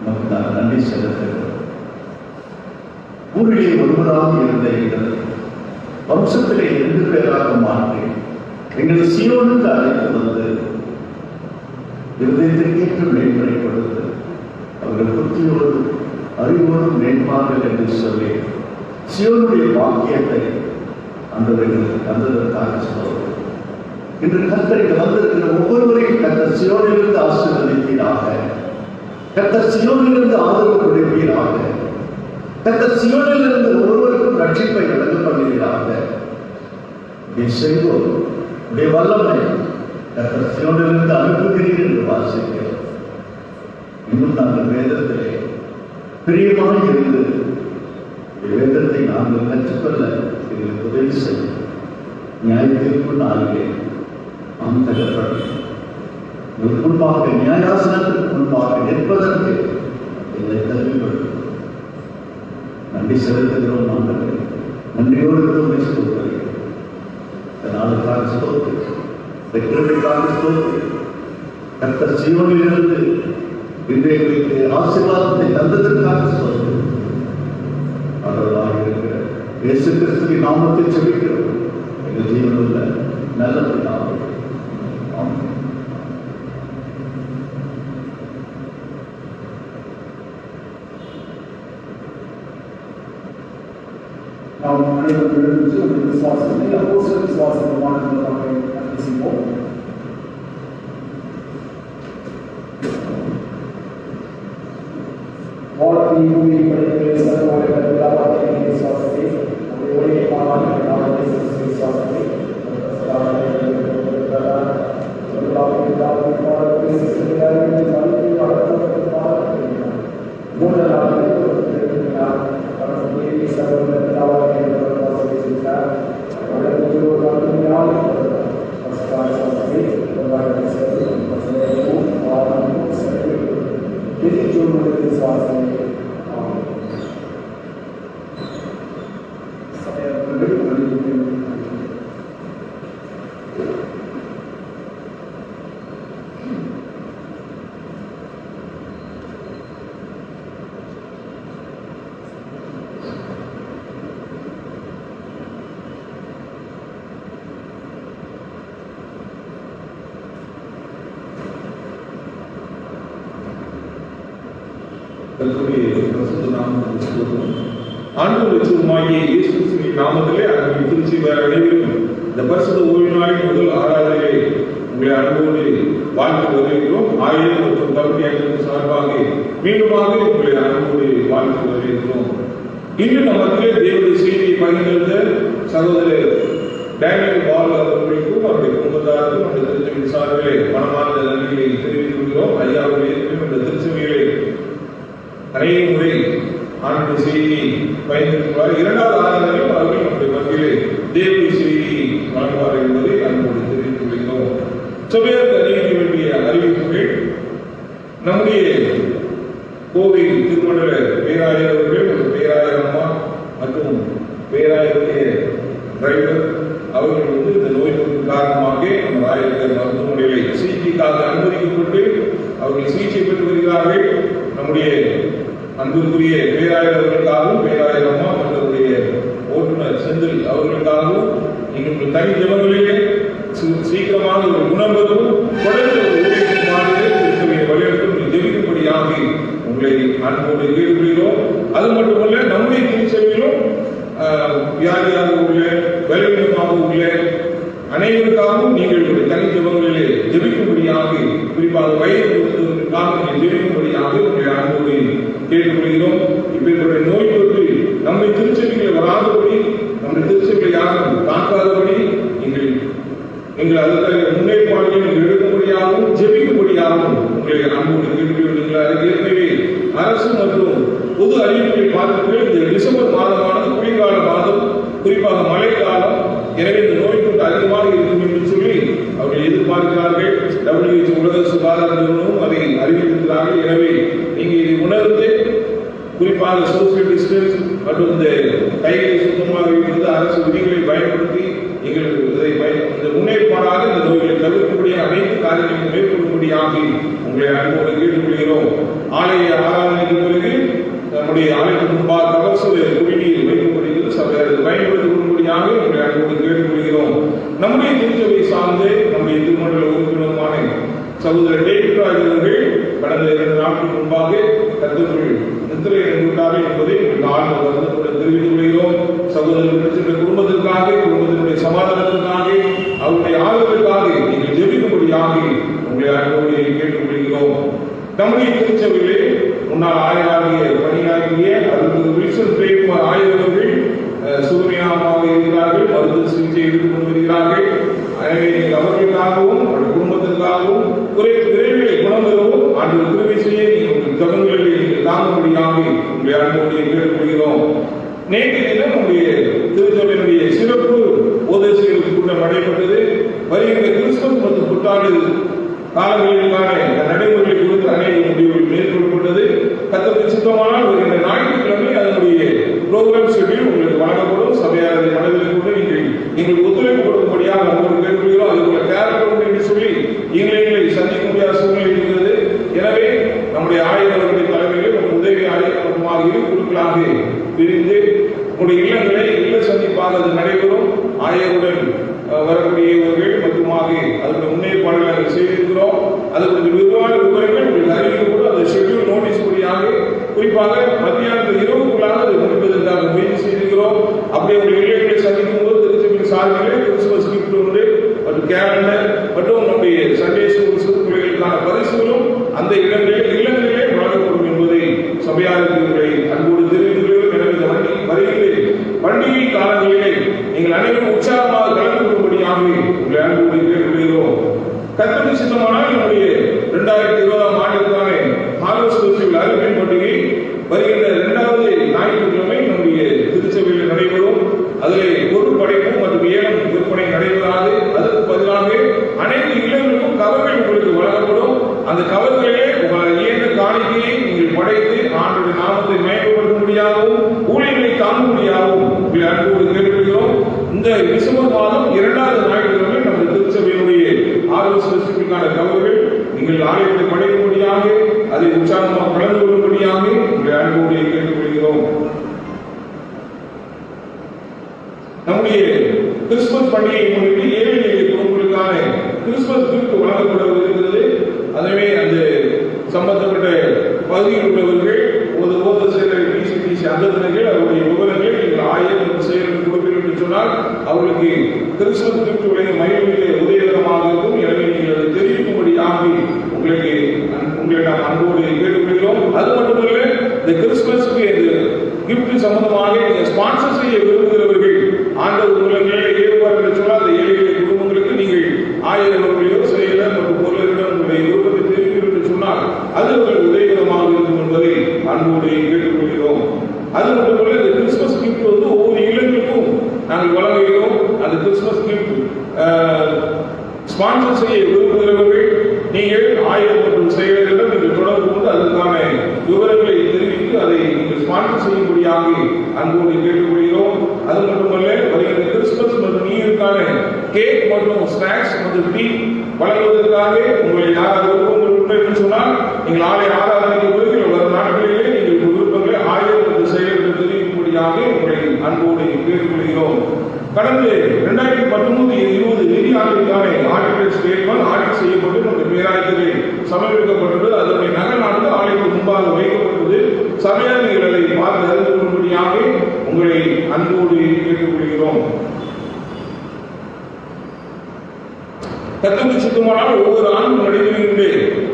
நமக்கு நான் நன்றி செலுத்துகிறோம். ஊரிலே ஒருவராக இருந்த எங்களை வம்சத்திலே 2 பேராக மாற்றி எங்கள் சியோனுக்கு அழைத்து வந்து இருதயத்திற்கேற்ற மேம்பரை கொடுத்து அவர்கள் புத்தியோடு அறிவோடு மேம்பார்கள் என்று சொல்லி சியோனுடைய வாக்கியத்தை அந்தவர்களுக்கு தந்ததற்காக சொல்லுவோம். இன்று கர்த்தருக்கு வந்திருக்கிற ஒவ்வொருவரையும் கர்த்தர் சியோனிலிருந்து ஆசீர்வதிப்பீராக. கர்த்தர் சியோனிலிருந்து ஆதரவு கொடுப்பீராக. கர்த்தர் சியோனிலிருந்து ஒவ்வொருவருக்கும் ரட்சிப்பை வழங்க பண்ணுவீராக. செய்வோம் உடைய வல்லமை கர்த்தர் சியோனிலிருந்து அனுப்புகிறீர் என்று வாசிக்கிறோம். இன்னும் நாங்கள் வேதத்திலே பிரியமாக இருந்து வேதத்தை நாங்கள் கற்றுக்கொள்ள எங்களுக்கு உதவி செய்யும். நியாயத்திற்கு நாளிலே அந்தகப்படி முன்பாக நியாயாசனத்திற்கு முன்பாக நிற்பதற்கு எங்களை தகுதிப்படுத்தும். நன்றி செலுத்துகிறோம். நாங்கள் நன்றியோடு உண்மை சொல்கிறோம். நாளுக்காக ஸ்தோத்திரம், வெற்றிக்காக ஸ்தோத்திரம். கர்த்தர் சீயோனிலிருந்து இன்றைக்கு ஆசீர்வாதத்தை தந்ததற்காக ஸ்தோத்திரம். அவர்களாக இருக்கிற இயேசு கிறிஸ்துவின் நாமத்தை செபிக்கிறோம். எங்கள் ஜீவனுள்ள நல்ல பிதாவே, ஆமென். நாம் அனைவரும் எழுந்து ஒரு விசுவாசத்தை அப்போஸ்தல விசுவாசத்தை வாழ்ந்ததாக அறிவிப்போம். வாழத்தை பூமியை படைத்த சர்வோடைய பிதாவாகிய விசுவாசத்தை, நம்முடைய ஒரே மாதாவின் விசுவாசத்தை, ஆண்டவருமாகிய இயேசு கிறிஸ்துவின் நாமத்திலே அன்பின் திருச்சி அனைவரும் இந்த பரிசுத்த ஓய்வு நாளின் முதல் ஆராதனையை உங்களை அனுபவத்தை வாழ்த்து வருகிறோம். ஆயிரம் மற்றும் கல்வி அஞ்சலின் சார்பாக மீண்டுமாக உங்களை அனுபவத்தை வாழ்த்து வருகிறோம். இன்று நமக்கு தேவனுடைய செய்தியை பகிர்ந்த சகோதரர் டேனியல் பால் அவர்களுக்கும் அவருடைய குடும்பத்தாருக்கும் அந்த திருச்சபையின் சார்பிலே மனமார்ந்த நன்றிகளை தெரிவித்துக் கொள்கிறோம். ஐயாவுடைய இந்த திருச்சபையிலே அநேக முறை ஆண்டு செய்தி பயன்படுத்துவார். 2வது ஆராதனையில் அவர்கள் நம்முடைய மத்தியிலே தேவனுடைய செய்தி வழங்குவார் என்பதை அன்போடு தெரிவித்துக் கொள்கிறோம். சபையாருக்கு அறிவிக்க வேண்டிய அறிவிப்புகள், நம்முடைய கோவில் திருமண்டல பேராயர் அவர்கள், பேராயர் அம்மா மற்றும் பேராயருடைய டிரைவர் அவர்கள் இந்த நோய் தொற்று காரணமாக நம்ம ராயர்கள் மருத்துவமனைகளை சிகிச்சைக்காக அனுமதிக்கப்பட்டு அவர்கள் சிகிச்சை பெற்று வருகிறார்கள். நம்முடைய அன்புக்குரிய பேராயர் அவர்களுக்காகவும், பேராயர் அம்மா மற்றவருடைய ஓட்டுநர் செந்தில் அவர்களுக்காகவும் நீங்கள் தனி ஜபங்களிலே சீக்கிரமாக ஒரு குணம் பெறும் தொடர்ந்து ஒரு ஊழியர் மாநில வழிநடத்தும் ஜெபிக்கும்படியாக உங்களை அன்போடு கேட்டுக்கொள்கிறோம். அது மட்டுமல்ல, நம்முடைய திருச்சபையிலும் வியாதியாக உள்ள, பலவீனமாக உள்ள அனைவருக்காகவும் நீங்கள் தனி ஜெபங்களிலே ஜெபிக்கும்படியாக, குறிப்பாக வயது நீங்கள் ஜெபிக்கும்படியாக உங்களை அன்போடு கேட்டுக்கொள்கிறோம். இப்ப நோய் தொற்று நம்முடைய திருச்சபைகளை வராதபடி, நம்முடைய திருச்சபைகளை யாரும் தாக்காதபடி நீங்கள் அதற்காக முன்னேற்பாடுகளை நீங்கள் எடுக்கும்படியாகவும் ஜெபிக்கும்படியாகவும் உங்களை அன்போடு கேட்டுக்கொள்கிறீர்கள். அதுக்கு ஏற்கனவே அரசு மற்றும் பொது அறிவிப்புகளை பார்த்துட்டு இந்த டிசம்பர் மாதமானது குளிர்கால மாதம், குறிப்பாக மழைக்காலம். எனவே இந்த நோய் தொற்று அதிகமாக இருக்கும் என்று சொல்லி அவர்கள் எதிர்பார்க்கிறார்கள். WHO உலக சுகாதார நிறுவனமும் அதை அறிவித்திருக்கிறார்கள். எனவே நீங்கள் இதை உணர்ந்து, குறிப்பாக சோசியல் டிஸ்டன்ஸ் மற்றும் இந்த கைகளை சுத்தமாக வைப்பது, அரசு விதிகளை பயன்படுத்தி எங்களுக்கு இந்த முன்னேற்பாடாக இந்த நோய்களை தவிர்க்கக்கூடிய அனைத்து காரியங்களையும் மேற்கொள்ளும்படியாக உங்களை அன்போடு கேட்டுக்கொள்கிறோம். ஆலய ஆராதனைக்கு பிறகு நம்முடைய ஆலயத்திற்கு முன்பாக கவச குடிநீர் வைக்கப்படுகிறது. சபை அதை பயன்படுத்திக் கொள்ளும்படியாக உங்களை அன்போடு கேட்டுக்கொள்கிறோம். நம்முடைய திருச்சபை சார்ந்து நம்முடைய திருமண்டல உறுப்பினருமான சகோதரர் டேவிட் ராஜ் அவர்கள் கடந்த 2 நாட்களுக்கு முன்பாக கர்த்தருக்குள் நித்திரை அடைந்துள்ளார்கள் என்பதை ஆழ்ந்த வருத்தத்துடன் தெரிவித்துக் கொள்கிறோம். சகோதரர் குடும்பத்திற்காக, குடும்பத்தினுடைய சமாதானத்திற்காக, அவருடைய ஆதரவுக்காக நீங்கள் ஜெபிக்கும்படியாக உங்களை அன்போடு கேட்டுக்கொள்கிறோம். நம்முடைய திருச்சபையிலே முன்னாள் ஆயராகிய பணியாற்றிய அருள்மிகு வில்சன் பிரேம்குமார் ஆயர் அவர்கள் சுகமியாக இருக்கிறார்கள், மருத்துவ சிகிச்சை எடுத்துக் கொண்டு வருகிறார்கள். எனவே அவர்களுக்காகவும் அவருடைய குடும்பத்திற்காகவும் விரைவில் குணம் பெறவும் ஆண்டு திருவை செய்ய நீங்கள் ஜபங்களில் தாங்கும்படியாக உங்களை அன்போடு கேட்டுக்கொள்கிறோம். நேற்றைய தினம் நம்முடைய திருச்சபையினுடைய சிறப்பு உபதேசங்கள் கூட்டம் நடைபெற்றது. வருகின்ற கிறிஸ்துமஸ் மற்றும் புத்தாண்டு காலங்களுக்கான நடைமுறைகளை குறித்து அநேக முடிவுகள் மேற்கொள்ளப்பட்டது. கர்த்தருக்கு சித்தமானால் வருகின்ற ஞாயிற்றுக்கிழமை அதனுடைய புரோகிராம் ஷெட்யூல் உங்களுக்கு வழங்கப்படும். சபையார் அதை மனதில் கொண்டு நீங்கள் ஒத்துழைப்பு கொடுக்கும்படியாக நம்மளுக்கு கேட்கிறோம். அதுபோல கேரளம் என்று சொல்லி எங்களை சந்திக்க முடியாத சூழ்நிலை இருக்கிறது. எனவே நம்முடைய ஆயர்களுடைய தலைமையில் நம்ம உதவி ஆயமாக இரு குழுக்களாக பிரிந்து உங்களுடைய இல்லங்களை இல்ல சந்திப்பாக அது நடைபெறும். ஆயருடன் வரக்கூடியவர்கள் மற்றுமாக அதற்கு முன்னேற்பாடுகளை செய்திருக்கிறோம். அது கொஞ்சம் விரிவான விவரங்கள் உங்களுக்கு அறிவிக்கப்படும். அந்த ஷெட்யூல் நோட்டீஸ் படியாக குறிப்பாக மத்தியானத்தில் இரவுக்குள்ளாக அதை முடிப்பதற்காக முயற்சி செய்திருக்கிறோம். அப்படியே உங்களுடைய இல்லங்களை சந்திக்கும் போது திருச்சபையின் சார்பிலே கிறிஸ்துமஸ் கிஃப்ட் உண்டு மற்றும் கேலண்டர் மற்றும் நம்முடைய சண்டே ஸ்கூல் சிறுபிள்ளைகளுக்கான பரிசுகளும் அந்த இல்லங்களிலே வழங்கப்படும் என்பதை சபையாருக்கு உங்களை அன்போடு தெரிவித்துள்ளோம். எனவே இந்த வருகிற பண்டிகை காலங்களிலே நீங்கள் அனைவரும் உற்சாகமாக கலந்து கொள்ளும்படியாக உங்களை அன்போடு கேட்டுக்கொள்கிறோம். கர்த்தருக்கு சித்தமானால் நம்முடைய 2020ஆம் ஆண்டிற்கான ஹார்வெஸ்ட் ஃபெஸ்டிவல் அறுவடை பண்டிகை வருகின்ற 2வது ஞாயிற்றுக்கிழமை நம்முடைய திருச்சபையில் நடைபெறும். அதில் பொருள் படைப்பு மற்றும் ஏலம் விற்பனை நடைபெறாது. அதற்கு பதிலாக அனைத்து இல்லங்களுக்கும் கவர்கள் உங்களுக்கு வழங்கப்படும். அந்த கவர்களிலே உங்கள் இயன்ற காணிக்கையை நீங்கள் படைத்து ஆண்டுடைய நாமத்தை மேம்படுத்தும்படியாகவும் ஊழியர்களை தாங்கும்படியாகவும் உங்களை அன்போடு கேட்டுக்கொள்கிறோம். இந்த டிசம்பர் மாதம் 2வது ஞாயிற்றுக்கிழமை நமது திருச்சபையினுடைய ஹார்வெஸ்ட் ஃபெஸ்டிவலுக்கான கவர்கள் நீங்கள் ஆலயத்தை படைக்கும்படியாக அதை உற்சாகமாக கலந்து கொள்ளும்படியாக உங்களை அன்போடு கேட்டுக்கொள்கிறோம். நம்முடைய கிறிஸ்துமஸ் பண்டிகையை முன்னிட்டு ஏழை எளிய குடும்பங்களுக்கான கிறிஸ்துமஸ் கிஃப்ட் வழங்கப்பட இருக்கிறது. எனவே அந்த சம்பந்தப்பட்ட பகுதியில் உள்ளவர்கள் ஒரு செயலர் டிசிடிசி அங்கத்தினர்கள் அவருடைய விவரங்களை நீங்கள் ஆயிரம் செயலர் கொடுப்பீர்கள் என்று சொன்னால் அவர்களுக்கு கிறிஸ்துமஸ் கிஃப்ட் வழங்க மகிழ்ச்சியிலே உதவிகரமாக இருக்கும். எனவே நீங்கள் அதை தெரிவிக்கும்படியாக உங்களை நாம் அன்போடு கேட்டுக்கொள்கிறோம். அது மட்டுமல்ல, இந்த கிறிஸ்துமஸ்க்கு கிஃப்ட் சம்பந்தமாக நீங்கள் ஸ்பான்சர் செய்ய விரும்புகிறவர்கள் ஆண்டவர் உங்களை ஏற்பாடு என்று சொன்னால் அந்த ஏழை குடும்பங்களுக்கு நீங்கள் 1000 ரூபாயோ செயலர் மற்றும் பொருளிடம் உங்களுடைய விருப்பத்தை தெரிவிப்பீர்கள் என்று சொன்னால் அது உங்களுக்கு உதவிகரமாக இருக்கும் என்பதை அன்போடு கேட்டுக்கொள்கிறோம். அது மட்டுமல்ல, இந்த கிறிஸ்துமஸ் கிஃப்ட் ஒவ்வொரு இல்லங்களுக்கும் நாங்கள் வழங்குகிறோம். அந்த கிறிஸ்துமஸ் கிஃப்ட் ஸ்பான்சர் செய்ய விரும்புகிறவர்கள் நீங்கள் 1000 மற்றும் செயலரிடம் நீங்கள் தொடர்பு கொண்டு அதற்கான விவரங்களை தெரிவித்து அதை நீங்கள் ஸ்பான்சர் செய்யும்படியாக அன்போடு கேட்டுக்கொள்கிறோம். அது மட்டுமல்ல, வருகிற கிறிஸ்துமஸ் மற்றும் நியூஇயருக்கான கேக் மற்றும் ஸ்நாக்ஸ் மற்றும் டீ வழங்குவதற்காக உங்களை யாராவது விருப்பங்கள் என்று சொன்னால் நீங்கள் ஆலய ஆராதனைக்கு பிறகு வரும் நாட்களிலே நீங்கள் விருப்பங்களை 1000 மற்றும் செயலரிடம் தெரிவிக்கும்படியாக உங்களை அன்போடு கேட்டுக்கொள்கிறோம். கடந்த 2019-20 நிதி ஆண்டிற்கான ஆடிட்டர் ஸ்டேட்மெண்ட் ஆடிட் செய்யப்பட்டு நம்முடைய பேராயத்தில் சமர்ப்பிக்கப்பட்டுள்ளது. அதனுடைய நகல் சபையார் நீங்கள் அதை பார்த்து அறிந்து கொள்ளும்படியாக உங்களை அன்போடு கேட்டுக்கொள்கிறோம். கர்த்தருக்கு சித்தமானால் ஒவ்வொரு ஆண்டும் நடைபெறுகின்ற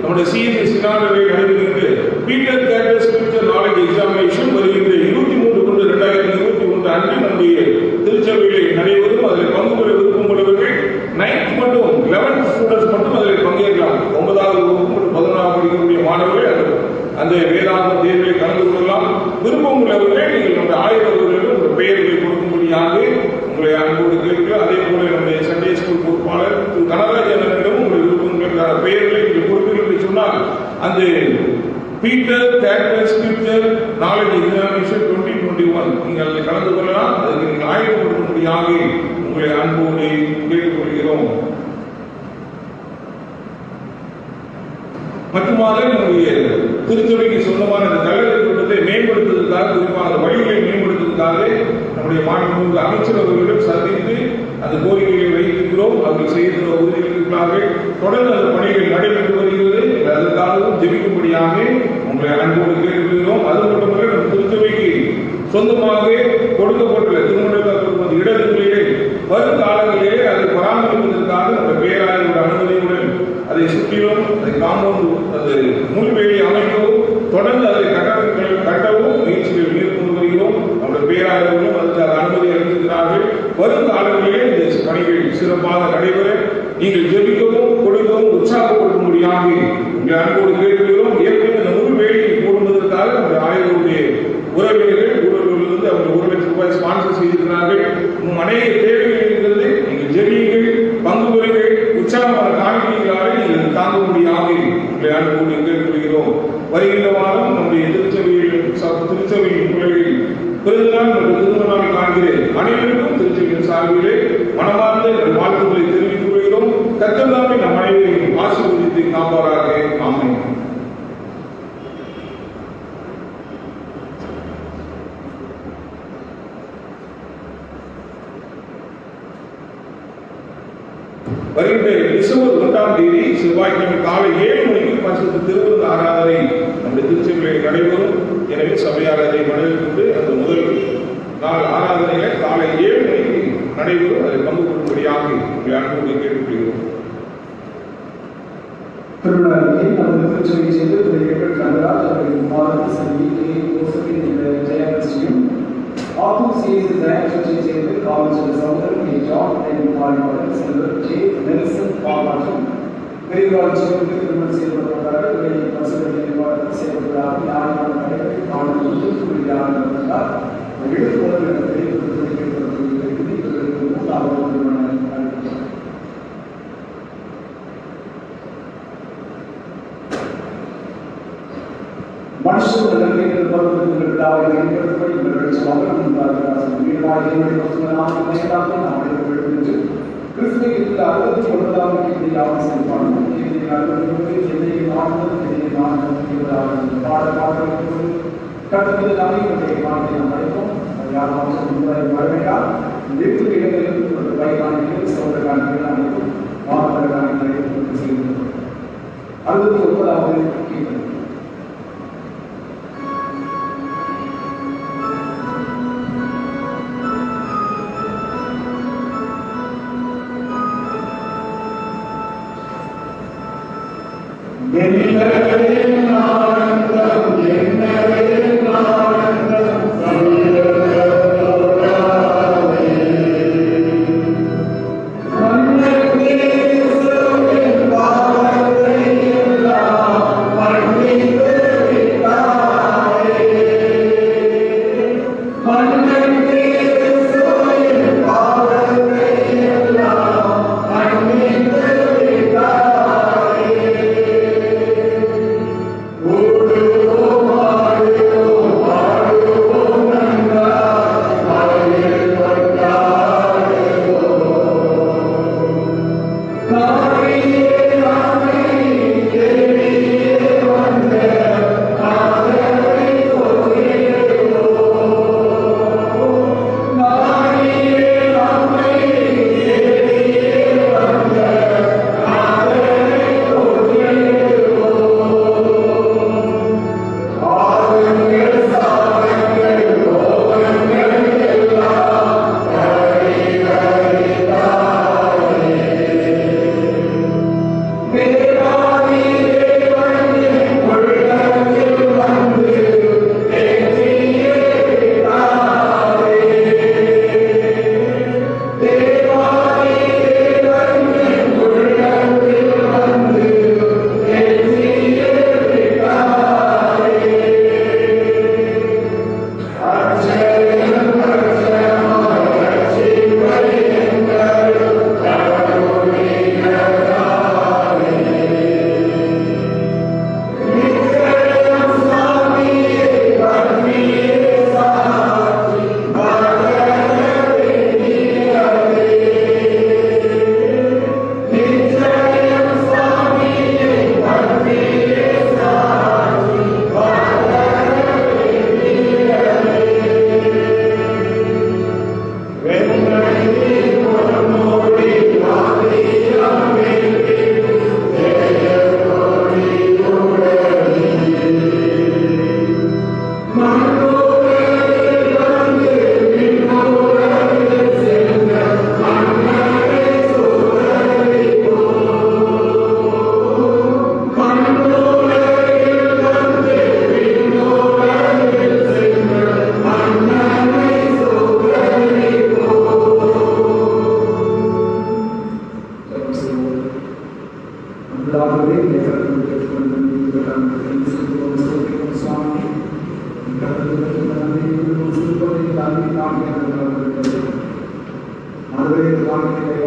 நம்முடைய சிஎஸ்எஸ் நடைபெறுகின்ற Peter cater scripture knowledge examination வருகின்ற 23/2/2021 அன்று நம்முடைய திருச்சபையிலே நடைபெறும். அதில் பங்கு பெற விருப்பம் உள்ளவர்கள் 9th மற்றும் 11th ஸ்டூடெண்ட்ஸ் மட்டும் அதில் பங்கேற்கலாம். 9வது வகுப்பு மற்றும் 11வது படிக்கக்கூடிய மாணவர்கள் அந்த வேதாந்த தேர்வில் கலந்து கொள்ளலாம். விருப்பம் உள்ளவர்கள் நீங்கள் நம்முடைய ஆய்வர்களும் ஒரு பெயர்களை கொடுக்கும்படியாக உங்களை அன்போடு கேட்கிறோம். அதே போல நம்முடைய சண்டே ஸ்கூல் பொறுப்பாளர் கனராஜனிடம் உங்களுடைய விருப்பங்களுக்கான பெயர்களை நீங்கள் கொடுப்பீர்கள் என்று சொன்னால் அந்த Peter cater scripture knowledge examination 2021 நீங்கள் அதில் கலந்து கொள்ளலாம். அதற்கு நீங்கள் ஆய்வுபடுத்தும்படியாக உங்களை அன்போடு கேட்டுக்கொள்கிறோம். மட்டுமாக நம்முடைய திருச்சபைக்கு சொந்தமான அந்த கல்லறை திட்டத்தை மேம்படுத்துவதற்காக, குறிப்பாக வழிகளை மேம்படுத்துவதற்காக நம்முடைய மாநில அமைச்சர் அவர்களிடம் சந்தித்து அந்த கோரிக்கைகளை வைத்திருக்கிறோம். அவர்கள் செய்த உறுதியளிக்கிறார்கள். தொடர்ந்து அந்த பணிகள் நடைபெற்று வருகிறது. அதற்காகவும் ஜெபிக்கும்படியாக உங்களை அன்போடு கேட்டுக்கொள்கிறோம். அது மட்டுமல்ல, நம் திருச்சபைக்கு சொந்தமாக கொடுக்கப்பட்டுள்ள திருமண இடங்களிலே வரும் காலங்களிலே அதை பராமரிப்பதற்காக நம்ம பேராயரோட அனுமதியுடன் அதை சுற்றிலும் அதை காம்பவுண்ட் அது முள்வேலி அமைக்கவும் தொடர்ந்து அதை கட்டவும் முயற்சிகள் மேற்கொண்டு வருகிறோம். நம்முடைய பேராயர்களும் அதற்கு அனுமதி அளித்திருக்கிறார்கள். வரும் காலங்களிலே இந்த பணிகள் சிறப்பாக நடைபெற நீங்கள் ஜெபிக்கவும் கொடுக்கவும் உற்சாகப்படுத்தும்படியாக உங்களை அன்போடு கேட்கிறோம். ஏற்கனவே இந்த முள்வேலியை போடுவதற்காக நம்முடைய ஆயர்களுடைய உறவினர்கள் ஊழலிருந்து அவங்க 1 லட்சம் ரூபாய் ஸ்பான்சர் செய்திருக்கிறார்கள். இன்னும் அநேக தேவைகள் இருக்கிறது. நீங்கள் ஜெபியுங்கள், பங்கு பெறுங்கள், உற்சாகமான காணிக்கைகளால் நீங்கள் தாங்க முடியாக உங்களை அன்போடு கேட்டுக்கொள்கிறோம். வருகின்ற வாரம் நம்முடைய திருச்சபையின் பிள்ளைகளில் பிறந்தநாள் மற்றும் திருமண நாள் காண்கிற அனைவருக்கும் திருச்சபையின் சார்பிலே மனமார்ந்த வாழ்த்துக்களை தெரிவித்துக் கொள்கிறோம். கர்த்தர் தாமே நம் அனைவரையும் ஆசீர்வதித்து காப்பாராக. ஆமென். வருகின்ற டிசம்பர் 1ஆம் தேதி செவ்வாய்க்கிழமை காலை 7 மணிக்கு பரிசுத்த திருவிருந்து ஆராதனை நம்முடைய திருச்சபையில் நடைபெறும். எனவே சபையார் அதை மனதில் கொண்டு அந்த முதல் நாள் ஆராதனையில காலை 7 மணிக்கு நடைபெறும். அதை பங்கு கொள்ளும்படியாக உங்களை அன்போடு கேட்டுக்கொள்கிறோம். திருவிழாவிலே நமது திருச்சபையை சேர்ந்து திரு கனகராஜ் அவர்களின் மாதத்தில் செல்வி ஜோசபின் ஜெயகிருஷ்ணியும் ஆத்தூர் சிஎஸ்எஸ் சர்ச்சை சேர்ந்து காவல்துறை சகோதரர் ஜான் பாலிமர் செல்வர் ஜே நெல்சன் மற்றும் பெரியவாள் சேர்ந்து திருமணம் செய்யப்பட்டவர்கள் செயல்படுவதாக ஞானமான நடைபெற்று காவல்துறை கூறியிருந்தார். மனுஷர்கள் Amen. முதலாகவே இந்த கருத்து கேட்டுக்கொண்டு சுவாமி அதுவே காலத்தை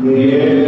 Yeah.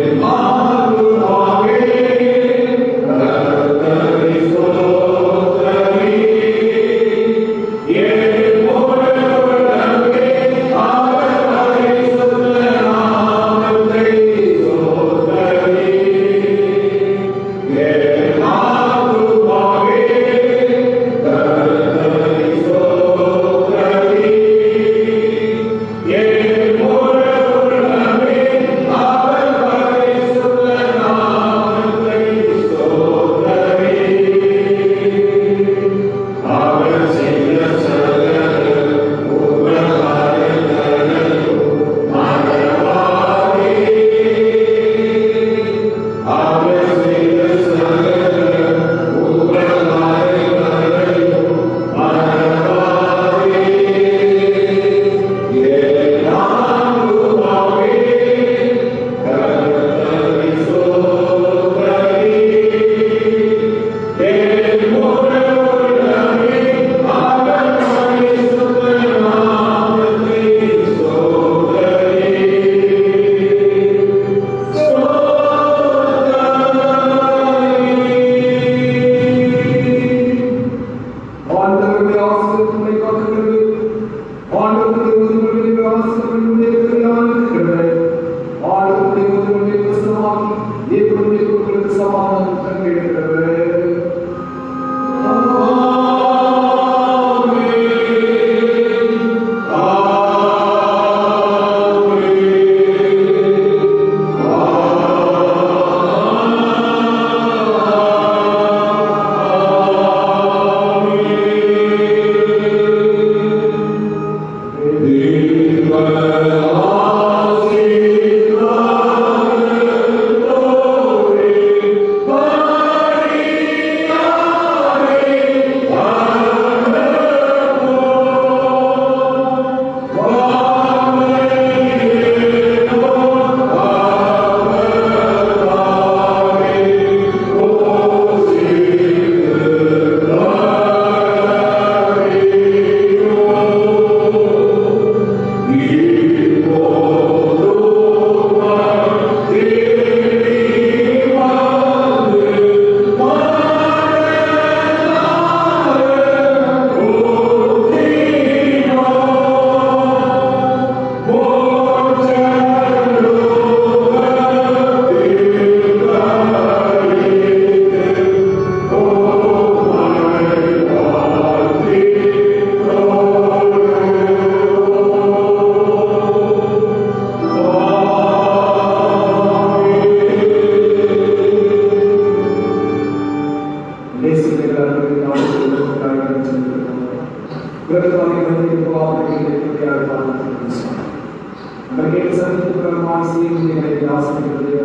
கேட்டு சந்தித்து பிரதமான செய்திகளை ஆசிரியர்களே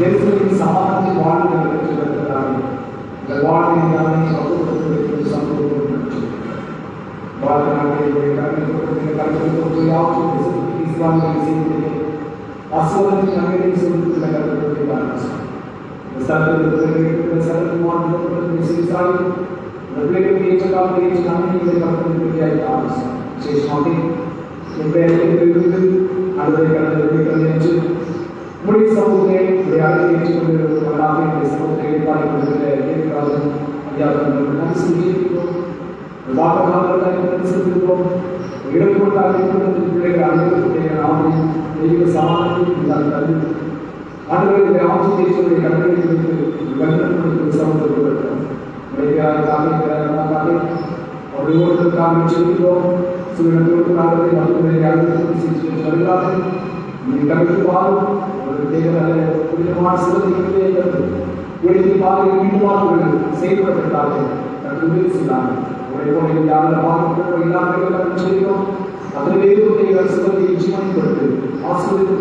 எருசலேமின் சமாதானத்தின் வாழ்வு பெற்றுள்ளார்கள். இந்த வாழ்வின் தானே பக்குவப்படுத்துவதற்கு சம்பவம் வாழ்நாளிலே கருத்து இஸ்லாமிய செய்திகளை ஆசிரியர்கள் நகரை சொல்லிட்டுள்ள கருத்துக்களை பார்க்கிறோம். முடி சமூகத்தை செயல்படுத்தார்கள் ஆசிரியர்